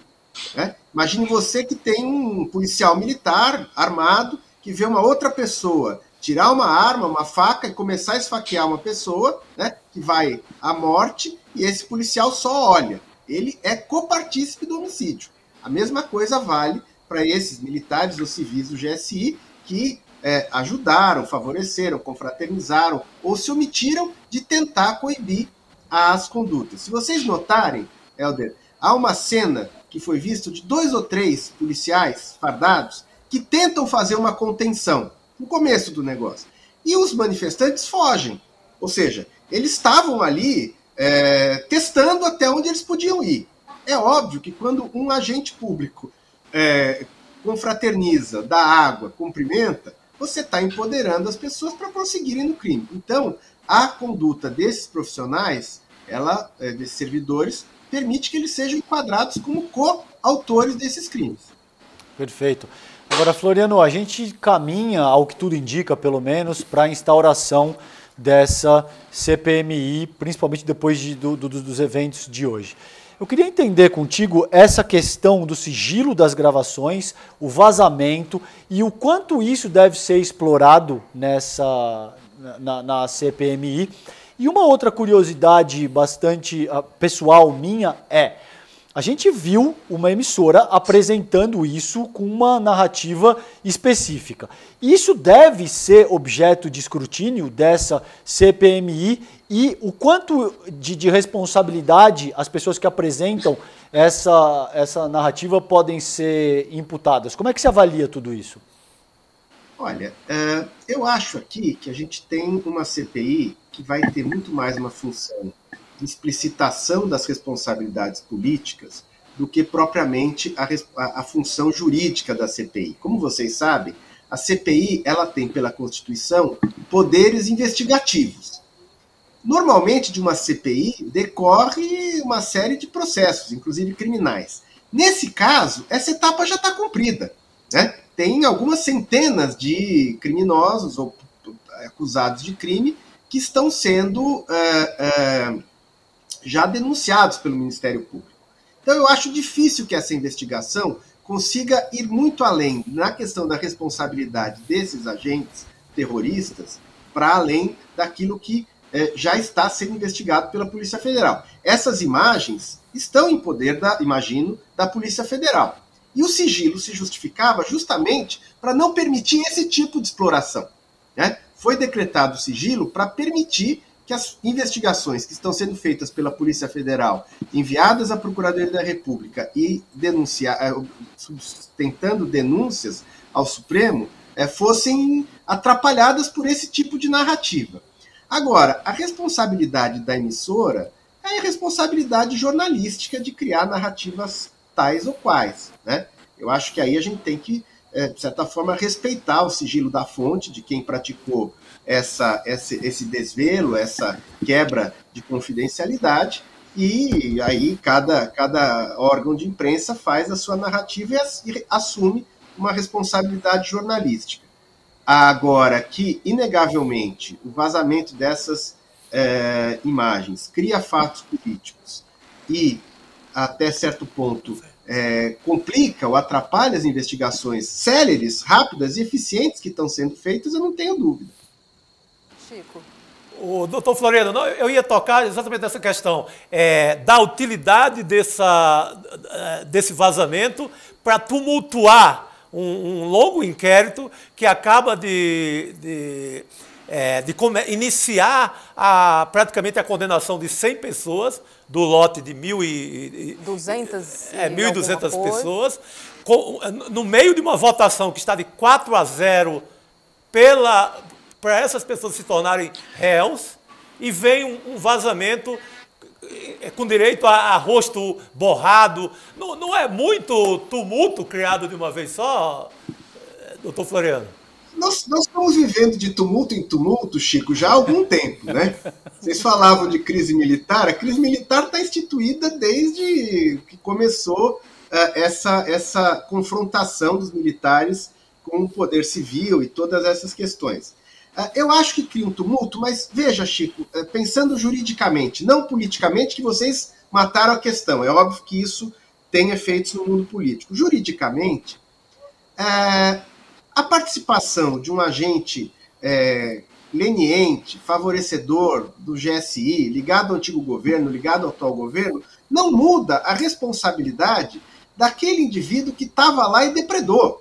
Né? Imagine você que tem um policial militar armado que vê uma outra pessoa tirar uma arma, uma faca e começar a esfaquear uma pessoa, né, que vai à morte, e esse policial só olha. Ele é copartícipe do homicídio. A mesma coisa vale para esses militares ou civis do GSI que ajudaram, favoreceram, confraternizaram ou se omitiram de tentar coibir as condutas. Se vocês notarem, Hélder, há uma cena que foi vista de 2 ou 3 policiais fardados que tentam fazer uma contenção no começo do negócio. E os manifestantes fogem. Ou seja, eles estavam ali testando até onde eles podiam ir. É óbvio que quando um agente público confraterniza, dá água, cumprimenta, você está empoderando as pessoas para prosseguirem no crime. Então, a conduta desses profissionais, desses servidores, permite que eles sejam enquadrados como coautores desses crimes. Perfeito. Agora, Floriano, a gente caminha, ao que tudo indica, pelo menos, para a instauração dessa CPMI, principalmente depois dos eventos de hoje. Eu queria entender contigo essa questão do sigilo das gravações, o vazamento e o quanto isso deve ser explorado na CPMI. E uma outra curiosidade bastante pessoal minha a gente viu uma emissora apresentando isso com uma narrativa específica. Isso deve ser objeto de escrutínio dessa CPMI e o quanto de responsabilidade as pessoas que apresentam essa narrativa podem ser imputadas. Como é que se avalia tudo isso? Olha, eu acho aqui que a gente tem uma CPI que vai ter muito mais uma função de explicitação das responsabilidades políticas do que propriamente a função jurídica da CPI. Como vocês sabem, a CPI ela tem, pela Constituição, poderes investigativos. Normalmente, de uma CPI, decorre uma série de processos, inclusive criminais. Nesse caso, essa etapa já está cumprida, né? Tem algumas centenas de criminosos ou acusados de crime que estão sendo já denunciados pelo Ministério Público. Então, eu acho difícil que essa investigação consiga ir muito além na questão da responsabilidade desses agentes terroristas, para além daquilo que já está sendo investigado pela Polícia Federal. Essas imagens estão em poder, imagino, da Polícia Federal. E o sigilo se justificava justamente para não permitir esse tipo de exploração, né? Foi decretado o sigilo para permitir que as investigações que estão sendo feitas pela Polícia Federal, enviadas à Procuradoria da República e sustentando denúncias ao Supremo, fossem atrapalhadas por esse tipo de narrativa. Agora, a responsabilidade da emissora é a responsabilidade jornalística de criar narrativas tais ou quais, né? Eu acho que aí a gente tem que, de certa forma, respeitar o sigilo da fonte de quem praticou esse desvelo, essa quebra de confidencialidade, e aí cada órgão de imprensa faz a sua narrativa e assume uma responsabilidade jornalística. Agora que, inegavelmente, o vazamento dessas imagens cria fatos políticos e, até certo ponto, complica ou atrapalha as investigações céleres, rápidas e eficientes que estão sendo feitas, eu não tenho dúvida. Chico. O doutor Floriano, eu ia tocar exatamente nessa questão da utilidade desse vazamento para tumultuar um longo inquérito que acaba de iniciar praticamente a condenação de 100 pessoas do lote de 1.200 pessoas, no meio de uma votação que está de 4-0 para essas pessoas se tornarem réus, e vem um vazamento com direito a rosto borrado. Não é muito tumulto criado de uma vez só, doutor Floriano? Nós estamos vivendo de tumulto em tumulto, Chico, já há algum tempo, né? Vocês falavam de crise militar. A crise militar está instituída desde que começou essa confrontação dos militares com o poder civil e todas essas questões. Eu acho que cria um tumulto, mas veja, Chico, pensando juridicamente, não politicamente, que vocês mataram a questão. É óbvio que isso tem efeitos no mundo político. Juridicamente, a participação de um agente leniente, favorecedor do GSI, ligado ao antigo governo, ligado ao atual governo, não muda a responsabilidade daquele indivíduo que estava lá e depredou.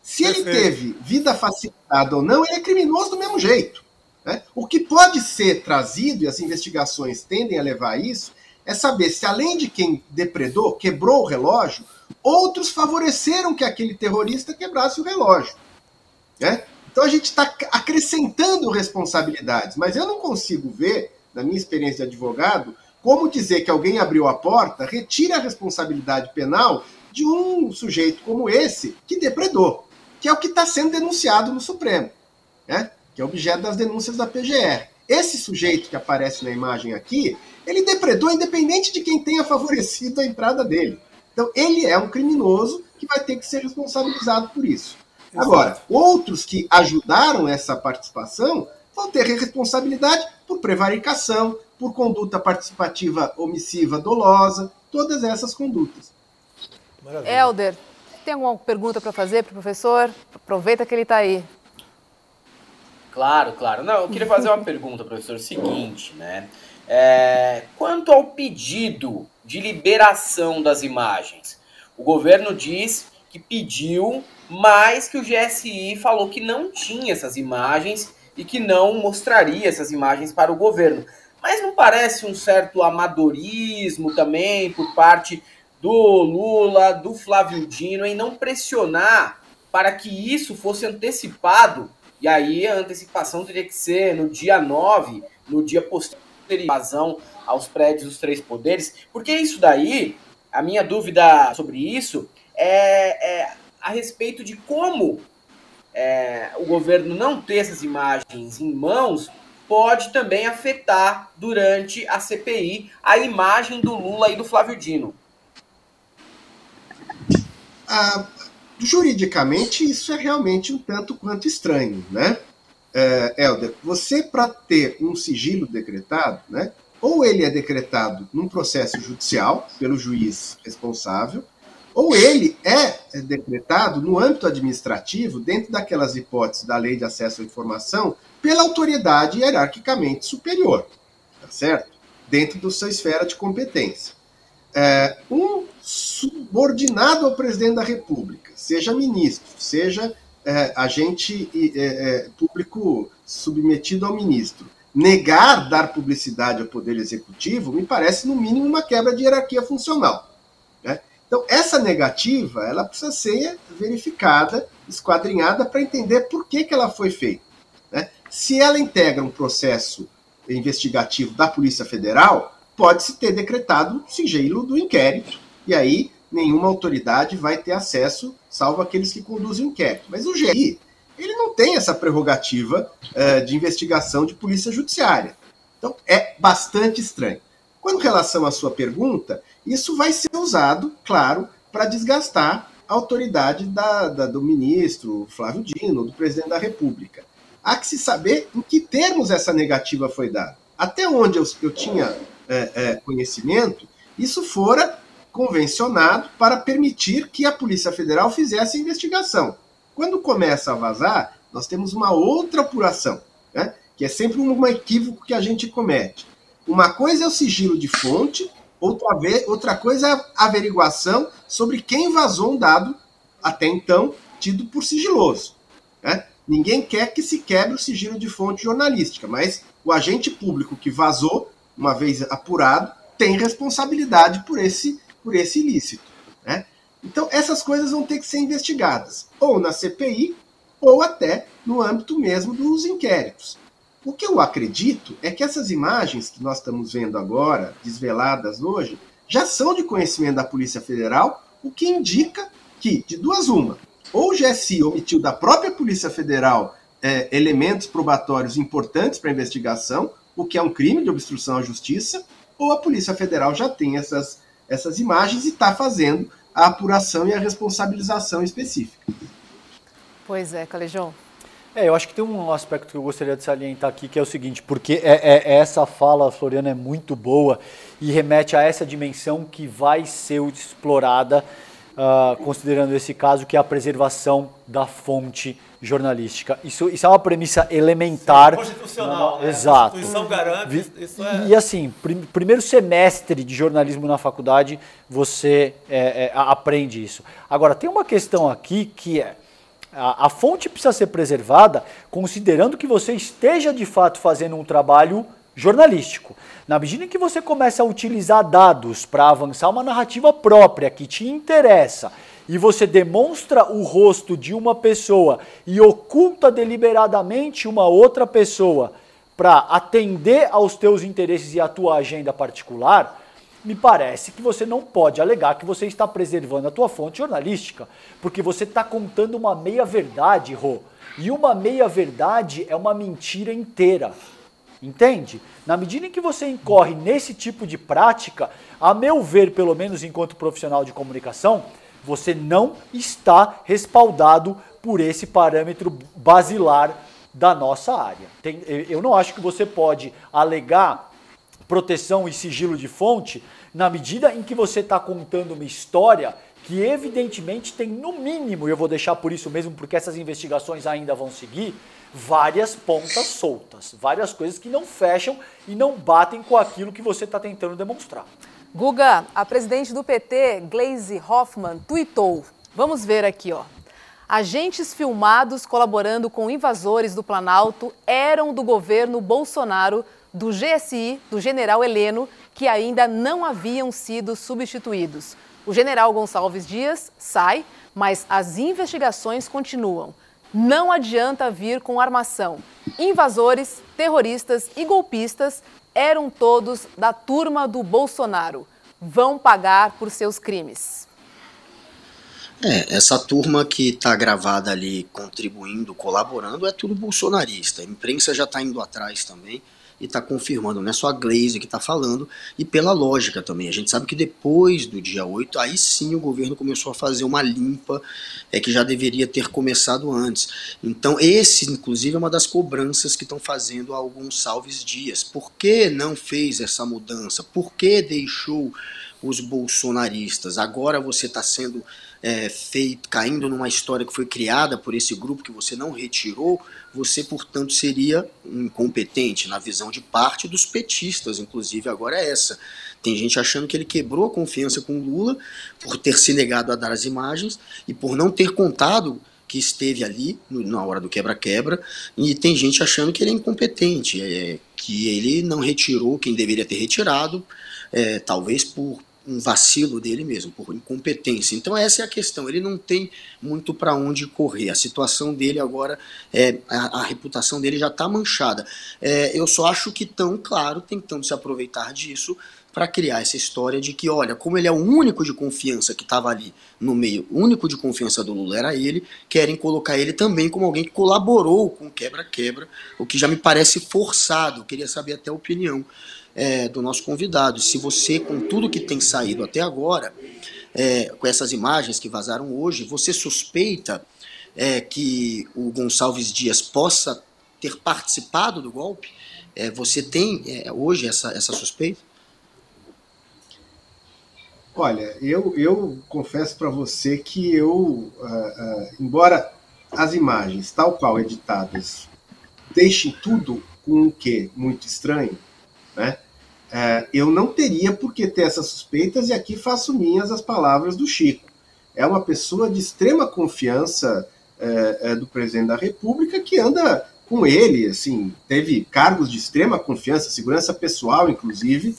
Se ele teve vida facilitada ou não, ele é criminoso do mesmo jeito, né? O que pode ser trazido, e as investigações tendem a levar a isso, é saber se, além de quem depredou, quebrou o relógio, outros favoreceram que aquele terrorista quebrasse o relógio, né? Então a gente está acrescentando responsabilidades, mas eu não consigo ver, na minha experiência de advogado, como dizer que alguém abriu a porta retira a responsabilidade penal de um sujeito como esse que depredou, que é o que está sendo denunciado no Supremo, né? Que é objeto das denúncias da PGR. Esse sujeito que aparece na imagem aqui, ele depredou independente de quem tenha favorecido a entrada dele, Então, ele é um criminoso que vai ter que ser responsabilizado por isso. Agora, outros que ajudaram essa participação vão ter responsabilidade por prevaricação, por conduta participativa omissiva dolosa, todas essas condutas. Maravilha. Helder, tem alguma pergunta para fazer para o professor? Aproveita que ele está aí. Claro, claro. Não, eu queria fazer uma pergunta, professor, seguinte, né? Quanto ao pedido de liberação das imagens, o governo diz que pediu, mas que o GSI falou que não tinha essas imagens e que não mostraria essas imagens para o governo. Mas não parece um certo amadorismo também por parte do Lula, do Flávio Dino, em não pressionar para que isso fosse antecipado? E aí a antecipação teria que ser no dia 9, no dia posterior à invasão aos prédios dos três poderes. Porque isso daí, a minha dúvida sobre isso é a respeito de como o governo não ter essas imagens em mãos pode também afetar durante a CPI a imagem do Lula e do Flávio Dino. Juridicamente, isso é realmente um tanto quanto estranho, né? Helder, você, para ter um sigilo decretado, né, ou ele é decretado num processo judicial, pelo juiz responsável, ou ele é decretado no âmbito administrativo, dentro daquelas hipóteses da Lei de Acesso à Informação, pela autoridade hierarquicamente superior, tá certo? Dentro da sua esfera de competência. Um subordinado ao presidente da República, seja ministro, seja agente público submetido ao ministro, negar dar publicidade ao Poder Executivo, me parece, no mínimo, uma quebra de hierarquia funcional. Né? Então, essa negativa, ela precisa ser verificada, esquadrinhada, para entender por que ela foi feita. Né? Se ela integra um processo investigativo da Polícia Federal, pode-se ter decretado o sigilo do inquérito, e aí nenhuma autoridade vai ter acesso, salvo aqueles que conduzem o inquérito. Mas o GI, ele não tem essa prerrogativa de investigação de polícia judiciária. Então, é bastante estranho. Com relação à sua pergunta, isso vai ser usado, claro, para desgastar a autoridade do ministro Flávio Dino, do presidente da República. Há que se saber em que termos essa negativa foi dada. Até onde eu tinha conhecimento, isso fora convencionado para permitir que a Polícia Federal fizesse a investigação. Quando começa a vazar, nós temos uma outra apuração, né, que é sempre um equívoco que a gente comete. Uma coisa é o sigilo de fonte, outra coisa é a averiguação sobre quem vazou um dado, até então, tido por sigiloso. Né? Ninguém quer que se quebre o sigilo de fonte jornalística, mas o agente público que vazou, uma vez apurado, tem responsabilidade por esse ilícito. Né? Então, essas coisas vão ter que ser investigadas, ou na CPI, ou até no âmbito mesmo dos inquéritos. O que eu acredito é que essas imagens que nós estamos vendo agora, desveladas hoje, já são de conhecimento da Polícia Federal, o que indica que, de duas uma, ou o GSI omitiu da própria Polícia Federal elementos probatórios importantes para a investigação, o que é um crime de obstrução à justiça, ou a Polícia Federal já tem essas imagens e está fazendo a apuração e a responsabilização específica. Pois é, Calejão. Eu acho que tem um aspecto que eu gostaria de salientar aqui, que é o seguinte, porque essa fala, Floriano, é muito boa e remete a essa dimensão que vai ser explorada, considerando esse caso, que é a preservação da fonte jornalística. Isso é uma premissa elementar. Constitucional, né? Exato. A Constituição garante, isso é... E assim, primeiro semestre de jornalismo na faculdade, você aprende isso. Agora, tem uma questão aqui que é, a fonte precisa ser preservada considerando que você esteja de fato fazendo um trabalho jornalístico. Na medida em que você começa a utilizar dados para avançar uma narrativa própria que te interessa e você demonstra o rosto de uma pessoa e oculta deliberadamente uma outra pessoa para atender aos teus interesses e à tua agenda particular, me parece que você não pode alegar que você está preservando a tua fonte jornalística, porque você está contando uma meia-verdade, Rô. E uma meia-verdade é uma mentira inteira. Entende? Na medida em que você incorre nesse tipo de prática, a meu ver, pelo menos enquanto profissional de comunicação, você não está respaldado por esse parâmetro basilar da nossa área. Eu não acho que você pode alegar proteção e sigilo de fonte na medida em que você está contando uma história que evidentemente tem no mínimo, e eu vou deixar por isso mesmo porque essas investigações ainda vão seguir, várias pontas soltas, várias coisas que não fecham e não batem com aquilo que você está tentando demonstrar. Guga, a presidente do PT, Gleisi Hoffmann, tuitou. Vamos ver aqui, ó. Agentes filmados colaborando com invasores do Planalto eram do governo Bolsonaro, do GSI, do general Heleno, que ainda não haviam sido substituídos. O general Gonçalves Dias sai, mas as investigações continuam. Não adianta vir com armação. Invasores, terroristas e golpistas eram todos da turma do Bolsonaro. Vão pagar por seus crimes. Essa turma que está gravada ali, contribuindo, colaborando, é tudo bolsonarista. A imprensa já está indo atrás também e está confirmando, não é só a Gleisi que está falando, e pela lógica também. A gente sabe que depois do dia 8, aí sim o governo começou a fazer uma limpa que já deveria ter começado antes. Então esse, inclusive, é uma das cobranças que estão fazendo a Gonçalves Dias. Por que não fez essa mudança? Por que deixou os bolsonaristas? Agora você está sendo caindo numa história que foi criada por esse grupo que você não retirou, você, portanto, seria incompetente na visão de parte dos petistas, inclusive agora é essa. Tem gente achando que ele quebrou a confiança com Lula por ter se negado a dar as imagens e por não ter contado que esteve ali na hora do quebra-quebra, e tem gente achando que ele é incompetente, que ele não retirou quem deveria ter retirado, talvez por um vacilo dele mesmo, por incompetência. Então essa é a questão, ele não tem muito para onde correr, a situação dele agora, a reputação dele já está manchada. Eu só acho que estão, claro, tentando se aproveitar disso para criar essa história de que, olha, como ele é o único de confiança que estava ali no meio, o único de confiança do Lula era ele, querem colocar ele também como alguém que colaborou com o quebra-quebra, o que já me parece forçado. Eu queria saber até a opinião do nosso convidado, se você, com tudo que tem saído até agora, com essas imagens que vazaram hoje, você suspeita que o Gonçalves Dias possa ter participado do golpe? Você tem hoje essa suspeita? Olha, eu confesso para você que embora as imagens, tal qual editadas, deixem tudo com um quê muito estranho, né? Eu não teria por que ter essas suspeitas, e aqui faço minhas as palavras do Chico. É uma pessoa de extrema confiança do presidente da República, que anda com ele, assim, teve cargos de extrema confiança, segurança pessoal, inclusive,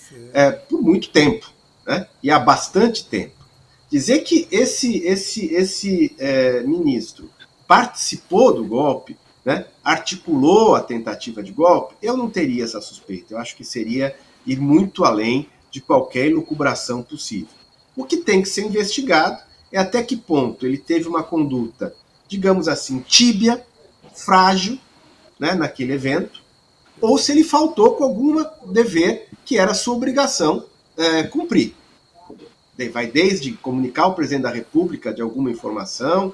por muito tempo, né? E há bastante tempo. Dizer que esse ministro participou do golpe, né, articulou a tentativa de golpe, eu não teria essa suspeita. Eu acho que seria ir muito além de qualquer elucubração possível. O que tem que ser investigado é até que ponto ele teve uma conduta, digamos assim, tíbia, frágil, né, naquele evento, ou se ele faltou com algum dever que era sua obrigação cumprir. Vai desde comunicar ao presidente da República de alguma informação,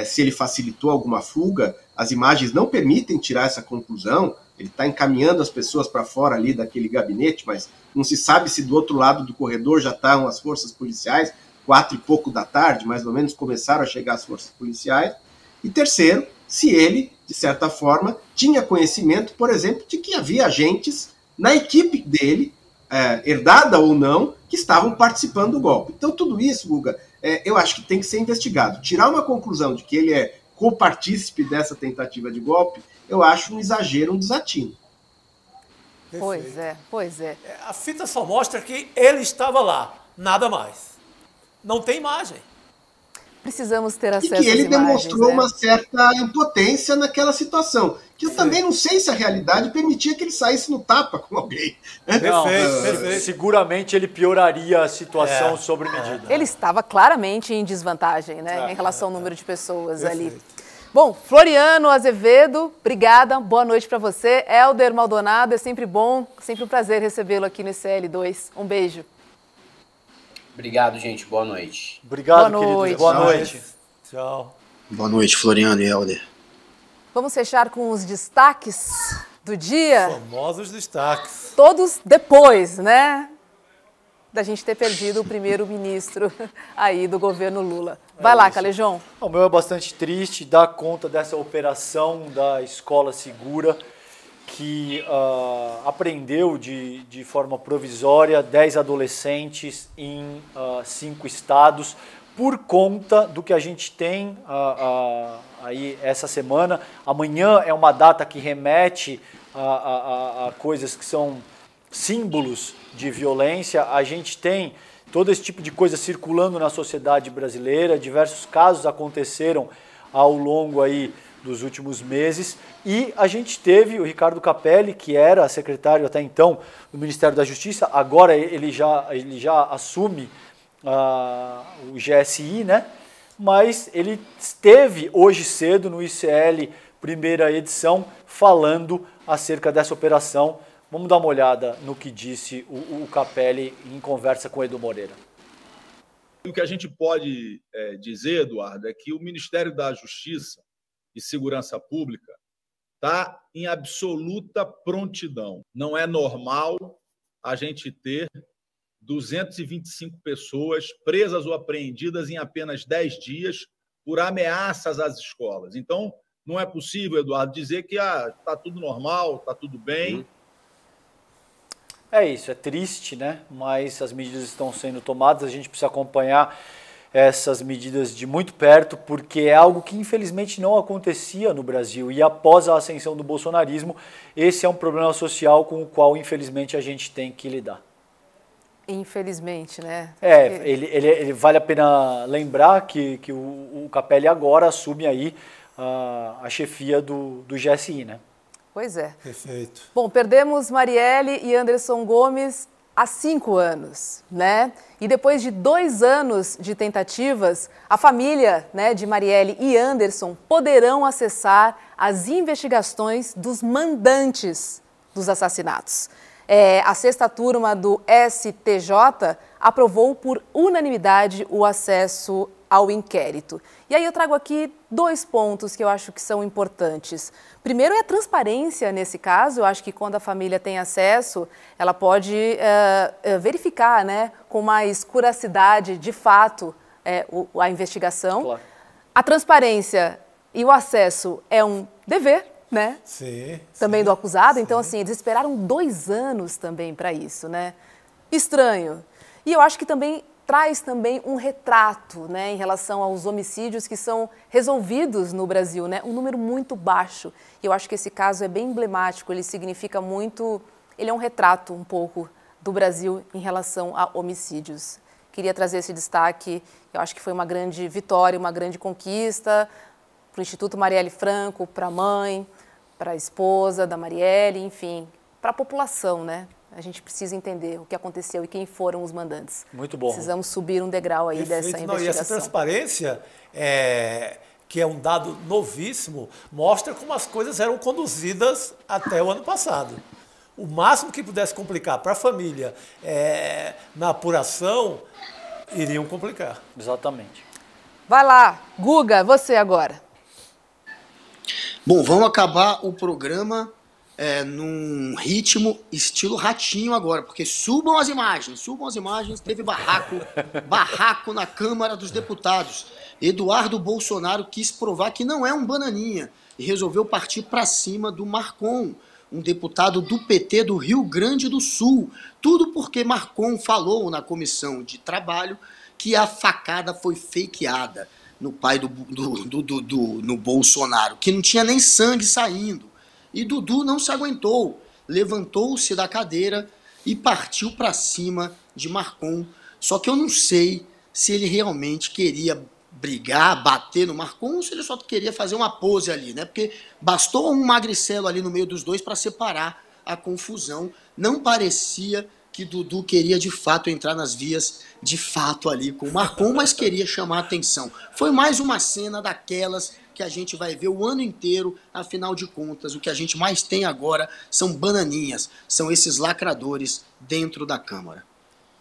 se ele facilitou alguma fuga. As imagens não permitem tirar essa conclusão. Ele está encaminhando as pessoas para fora ali daquele gabinete, mas não se sabe se do outro lado do corredor já estão as forças policiais. 4 e pouco da tarde, mais ou menos, começaram a chegar as forças policiais. E terceiro, se ele, de certa forma, tinha conhecimento, por exemplo, de que havia agentes na equipe dele, herdada ou não, que estavam participando do golpe. Então tudo isso, Guga, eu acho que tem que ser investigado. Tirar uma conclusão de que ele é copartícipe dessa tentativa de golpe, eu acho um exagero, um desatino. Pois é. A fita só mostra que ele estava lá, nada mais. Não tem imagem. Precisamos ter acesso às imagens. E que ele demonstrou uma certa impotência naquela situação. Que eu também não sei se a realidade permitia que ele saísse no tapa com alguém. Perfeito. Seguramente ele pioraria a situação sobre medida. Ele estava claramente em desvantagem, né, em relação ao número de pessoas ali. Bom, Floriano Azevedo, obrigada, boa noite para você. Helder Maldonado, é sempre bom, sempre um prazer recebê-lo aqui no ICL2. Um beijo. Obrigado, gente, boa noite. Obrigado, boa queridos, boa noite. Tchau. Boa noite, Floriano e Helder. Vamos fechar com os destaques do dia. Famosos destaques. Todos depois, né, da gente ter perdido o primeiro-ministro aí do governo Lula. Vai lá, Calejão. O meu é bastante triste dar conta dessa operação da Escola Segura, que apreendeu de forma provisória 10 adolescentes em 5 estados, por conta do que a gente tem aí essa semana. Amanhã é uma data que remete a coisas que são símbolos de violência. A gente tem todo esse tipo de coisa circulando na sociedade brasileira. Diversos casos aconteceram ao longo aí dos últimos meses. E a gente teve o Ricardo Capelli, que era secretário até então do Ministério da Justiça. Agora ele já assume o GSI, né? Mas ele esteve hoje cedo no ICL, primeira edição, falando acerca dessa operação. Vamos dar uma olhada no que disse o Capelli em conversa com o Edu Moreira. O que a gente pode dizer, Eduardo, é que o Ministério da Justiça e Segurança Pública está em absoluta prontidão. Não é normal a gente ter 225 pessoas presas ou apreendidas em apenas 10 dias por ameaças às escolas. Então, não é possível, Eduardo, dizer que está tudo normal, está tudo bem. É isso, é triste, né? Mas as medidas estão sendo tomadas, a gente precisa acompanhar essas medidas de muito perto, porque é algo que infelizmente não acontecia no Brasil. E após a ascensão do bolsonarismo, esse é um problema social com o qual infelizmente a gente tem que lidar. Infelizmente, né? Ele vale a pena lembrar que o Capelli agora assume aí a chefia do GSI, né? Pois é. Perfeito. Bom, perdemos Marielle e Anderson Gomes há 5 anos, né? E depois de 2 anos de tentativas, a família, né, de Marielle e Anderson poderão acessar as investigações dos mandantes dos assassinatos. A 6ª turma do STJ aprovou por unanimidade o acesso ao inquérito. E aí eu trago aqui 2 pontos que eu acho que são importantes. Primeiro é a transparência nesse caso. Eu acho que quando a família tem acesso, ela pode verificar, né, com mais curiosidade, de fato, a investigação. Claro. A transparência e o acesso é um dever, né? Sim. Também do acusado. Então, assim, eles esperaram 2 anos também para isso, né? Estranho. E eu acho que também traz também um retrato, né, em relação aos homicídios que são resolvidos no Brasil, né? Um número muito baixo. E eu acho que esse caso é bem emblemático, ele significa muito, ele é um retrato um pouco do Brasil em relação a homicídios. Queria trazer esse destaque, eu acho que foi uma grande vitória, uma grande conquista para o Instituto Marielle Franco, para a mãe, para a esposa da Marielle, enfim, para a população, né? A gente precisa entender o que aconteceu e quem foram os mandantes. Muito bom. Precisamos subir um degrau aí dessa investigação. E essa transparência, que é um dado novíssimo, mostra como as coisas eram conduzidas até o ano passado. O máximo que pudesse complicar para a família na apuração, iriam complicar. Exatamente. Vai lá, Guga, você agora. Bom, vamos acabar o programa num ritmo estilo Ratinho agora, porque subam as imagens, teve barraco na Câmara dos Deputados. Eduardo Bolsonaro quis provar que não é um bananinha e resolveu partir para cima do Marcon, um deputado do PT do Rio Grande do Sul. Tudo porque Marcon falou na comissão de trabalho que a facada foi fakeada no pai no Bolsonaro, que não tinha nem sangue saindo. E Dudu não se aguentou, levantou-se da cadeira e partiu para cima de Marcon. Só que eu não sei se ele realmente queria brigar, bater no Marcon, ou se ele só queria fazer uma pose ali, né? Porque bastou um magricelo ali no meio dos dois para separar a confusão. Não parecia que Dudu queria de fato entrar nas vias de fato ali com o Marcon, mas queria chamar a atenção. Foi mais uma cena daquelas que a gente vai ver o ano inteiro, afinal de contas, o que a gente mais tem agora são bananinhas, são esses lacradores dentro da Câmara.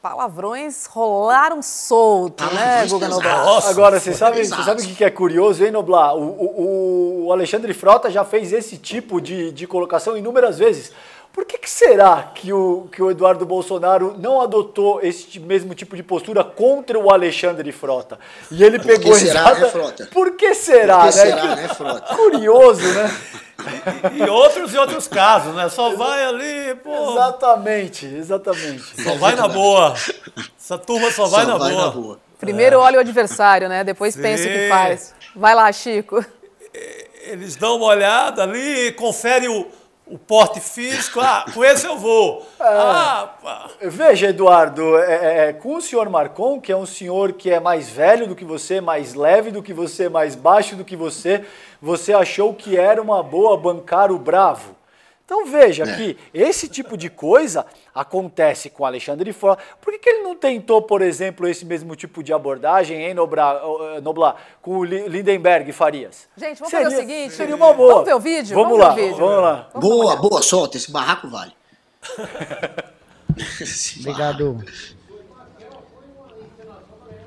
Palavrões rolaram solto, né, Guga Noblar? Nossa, agora, você sabe o que é curioso, hein, Noblar? O Alexandre Frota já fez esse tipo de colocação inúmeras vezes. Por que será que o Eduardo Bolsonaro não adotou esse mesmo tipo de postura contra o Alexandre Frota? E ele pegou... Por que será, né, Frota? Por que será, Por que será, né, Frota? Curioso, né? E outros casos, né? Só vai ali, pô. Exatamente. Só vai na boa. Essa turma só vai na boa. Primeiro olha o adversário, né? Depois pensa o que faz. Vai lá, Chico. Eles dão uma olhada ali, confere o porte físico, com esse eu vou. Veja, Eduardo, com o senhor Marcon, que é um senhor que é mais velho do que você, mais leve do que você, mais baixo do que você achou que era uma boa bancar o bravo. Então veja que esse tipo de coisa acontece com Alexandre Frota. Por que ele não tentou, por exemplo, esse mesmo tipo de abordagem, hein, Noblar, com o Lindenberg e Farias? Gente, vamos fazer o seguinte. Seria uma boa. Vamos ver o vídeo? Vamos lá. Boa, solta. Esse barraco vale. Obrigado.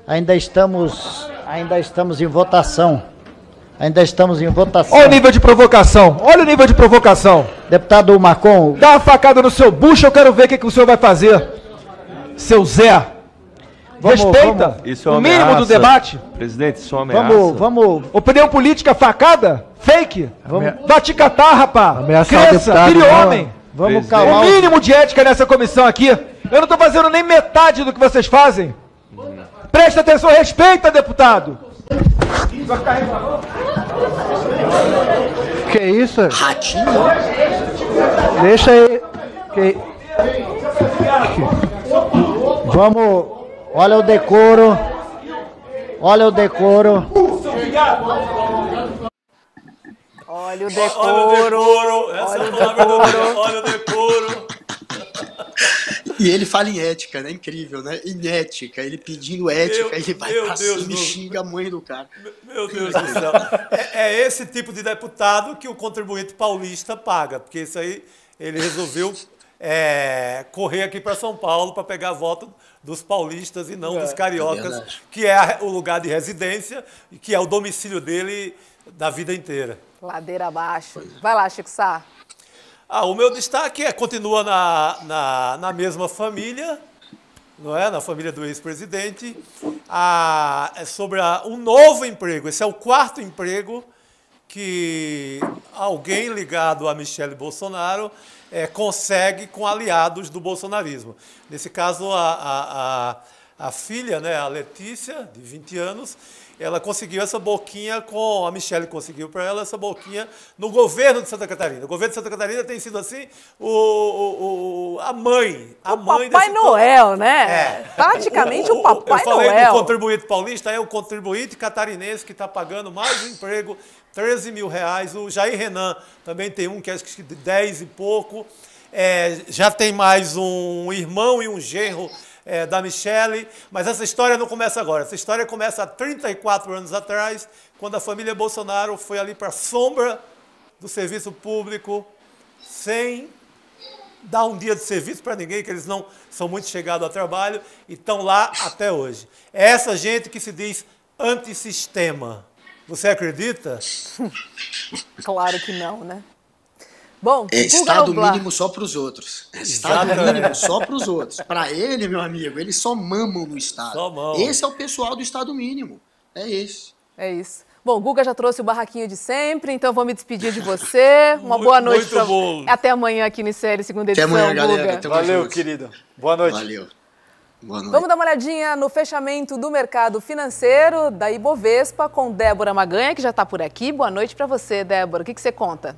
Ainda estamos em votação. Olha o nível de provocação. Deputado Marcon. Dá uma facada no seu bucho, eu quero ver o que o senhor vai fazer. Seu Zé. Respeita Isso é uma o mínimo ameaça. do debate. Presidente, isso é uma ameaça. Vamos. Opinião política, facada, fake. Vai te catar, rapá. Cresça, vire homem. Vamos calmar. O mínimo de ética nessa comissão aqui. Eu não tô fazendo nem metade do que vocês fazem. Presta atenção, respeita, deputado. Vai ficar reclamando? Que isso? Ratinho? Deixa aí. Vamos. Olha o decoro. Olha o decoro. E ele fala em ética, né? Incrível, né? Em ética. Ele pedindo ética, ele vai pra cima e xinga a mãe do cara. Meu Deus do céu. É esse tipo de deputado que o contribuinte paulista paga, porque isso aí ele resolveu correr aqui para São Paulo para pegar voto dos paulistas e não dos cariocas, que é o lugar de residência e que é o domicílio dele da vida inteira. Ladeira abaixo. Vai lá, Chico Sá. O meu destaque continua na mesma família, não é? Na família do ex-presidente, é sobre um novo emprego. Esse é o 4º emprego que alguém ligado a Michele Bolsonaro consegue com aliados do bolsonarismo. Nesse caso, a filha, né, a Letícia, de 20 anos, ela conseguiu essa boquinha a Michele conseguiu para ela essa boquinha no governo de Santa Catarina. O governo de Santa Catarina tem sido assim a mãe Papai Noel, né? Praticamente o Papai Noel. Eu falei do contribuinte paulista, é o contribuinte catarinense que está pagando mais um emprego, R$13 mil. O Jair Renan também tem um que acho que de 10 e pouco. Já tem mais um irmão e um genro da Michele, mas essa história não começa agora. Essa história começa há 34 anos atrás, quando a família Bolsonaro foi ali para a sombra do serviço público, sem dar um dia de serviço para ninguém, que eles não são muito chegados ao trabalho, e estão lá até hoje. É essa gente que se diz antissistema. Você acredita? Claro que não, né? Bom, Estado mínimo só para os outros. Estado mínimo só para os outros. Para ele, meu amigo, eles só mamam no Estado. Esse é o pessoal do Estado mínimo. É esse. É isso. Bom, o Guga já trouxe o barraquinho de sempre, então vou me despedir de você. Uma boa noite para você. Até amanhã aqui no ICL, segunda edição, Até amanhã, Guga. galera. Valeu, querido. Boa noite. Valeu. Boa noite. Vamos dar uma olhadinha no fechamento do mercado financeiro da Ibovespa com Débora Maganha, que já está por aqui. Boa noite para você, Débora. O que você conta?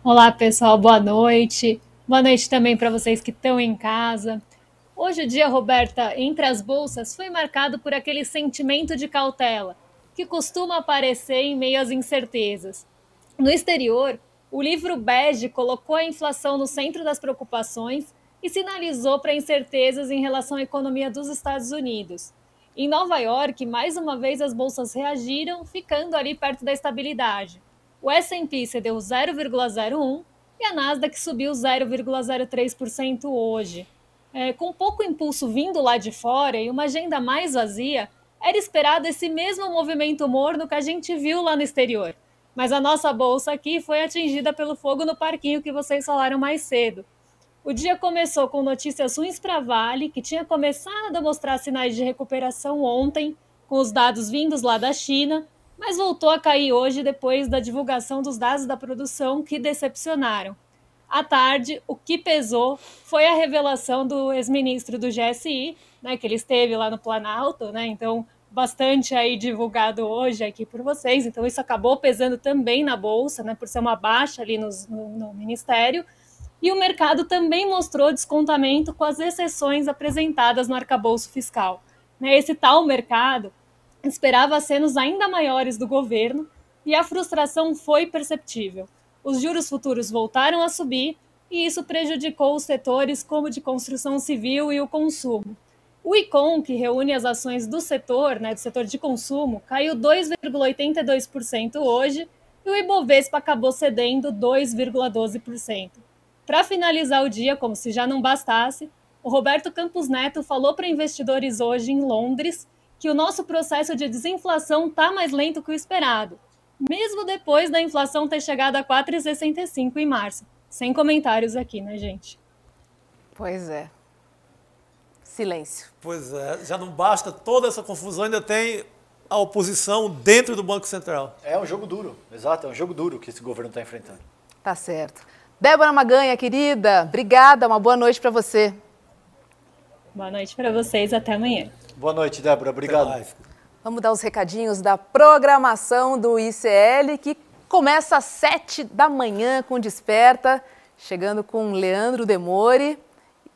Olá, pessoal, boa noite. Boa noite também para vocês que estão em casa. Hoje o dia, Roberta, entre as bolsas foi marcado por aquele sentimento de cautela que costuma aparecer em meio às incertezas. No exterior, o livro bege colocou a inflação no centro das preocupações e sinalizou para incertezas em relação à economia dos Estados Unidos. Em Nova York, mais uma vez as bolsas reagiram, ficando ali perto da estabilidade. O S&P cedeu 0,01% e a Nasdaq subiu 0,03% hoje. Com pouco impulso vindo lá de fora e uma agenda mais vazia, era esperado esse mesmo movimento morno que a gente viu lá no exterior. Mas a nossa bolsa aqui foi atingida pelo fogo no parquinho que vocês falaram mais cedo. O dia começou com notícias ruins para a Vale, que tinha começado a mostrar sinais de recuperação ontem, com os dados vindos lá da China, mas voltou a cair hoje depois da divulgação dos dados da produção que decepcionaram. À tarde, o que pesou foi a revelação do ex-ministro do GSI, né, que ele esteve lá no Planalto, né, então bastante aí divulgado hoje aqui por vocês, então isso acabou pesando também na Bolsa, né, por ser uma baixa ali no Ministério. E o mercado também mostrou descontamento com as exceções apresentadas no arcabouço fiscal. Esse tal mercado esperava acenos ainda maiores do governo e a frustração foi perceptível. Os juros futuros voltaram a subir e isso prejudicou os setores como de construção civil e o consumo. O ICOM, que reúne as ações do setor de consumo, caiu 2,82% hoje e o Ibovespa acabou cedendo 2,12%. Para finalizar o dia, como se já não bastasse, o Roberto Campos Neto falou para investidores hoje em Londres que o nosso processo de desinflação está mais lento que o esperado, mesmo depois da inflação ter chegado a 4,65 em março. Sem comentários aqui, né, gente? Pois é. Silêncio. Pois é, já não basta toda essa confusão, ainda tem a oposição dentro do Banco Central. É um jogo duro, exato, é um jogo duro que esse governo está enfrentando. Tá certo. Débora Maganha, querida, obrigada, uma boa noite para você. Boa noite para vocês, até amanhã. Boa noite, Débora, obrigado. Vamos dar os recadinhos da programação do ICL, que começa às 7 da manhã com Desperta, chegando com Leandro Demore,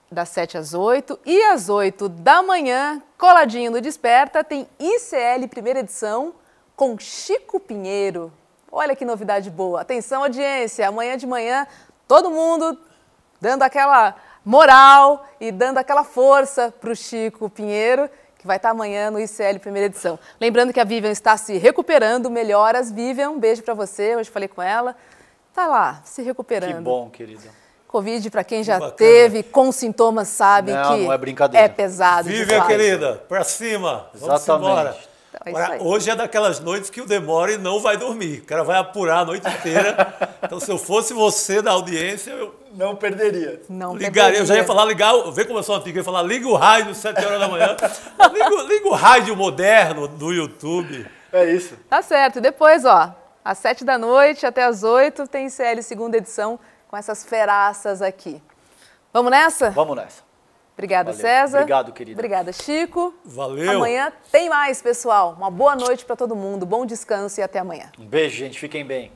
das 7 às 8, e às 8 da manhã, coladinho no Desperta, tem ICL primeira edição com Chico Pinheiro. Olha que novidade boa. Atenção, audiência, amanhã de manhã, todo mundo dando aquela moral e dando aquela força para o Chico Pinheiro, que vai estar amanhã no ICL primeira edição. Lembrando que a Vivian está se recuperando, melhoras. Vivian, um beijo para você, hoje falei com ela. Está lá, se recuperando. Que bom, querida. Covid, para quem já teve com sintomas, sabe que não é brincadeira. É pesado. Vivian, querida, para cima. Vamos embora. Então, hoje é daquelas noites que o Demore não vai dormir. O cara vai apurar a noite inteira. Então, se eu fosse você da audiência, eu não perderia. Não ligaria. perderia. Eu já ia falar, vê como eu sou antigo, eu ia falar, liga o rádio às 7 horas da manhã. Liga o rádio moderno do YouTube. É isso. Tá certo. E depois, ó, às 7 da noite até às 8, tem ICL segunda edição com essas feraças aqui. Vamos nessa? Vamos nessa. Obrigada, Valeu. César. Obrigado, querida. Obrigada, Chico. Valeu. Amanhã tem mais, pessoal. Uma boa noite para todo mundo, bom descanso e até amanhã. Um beijo, gente. Fiquem bem.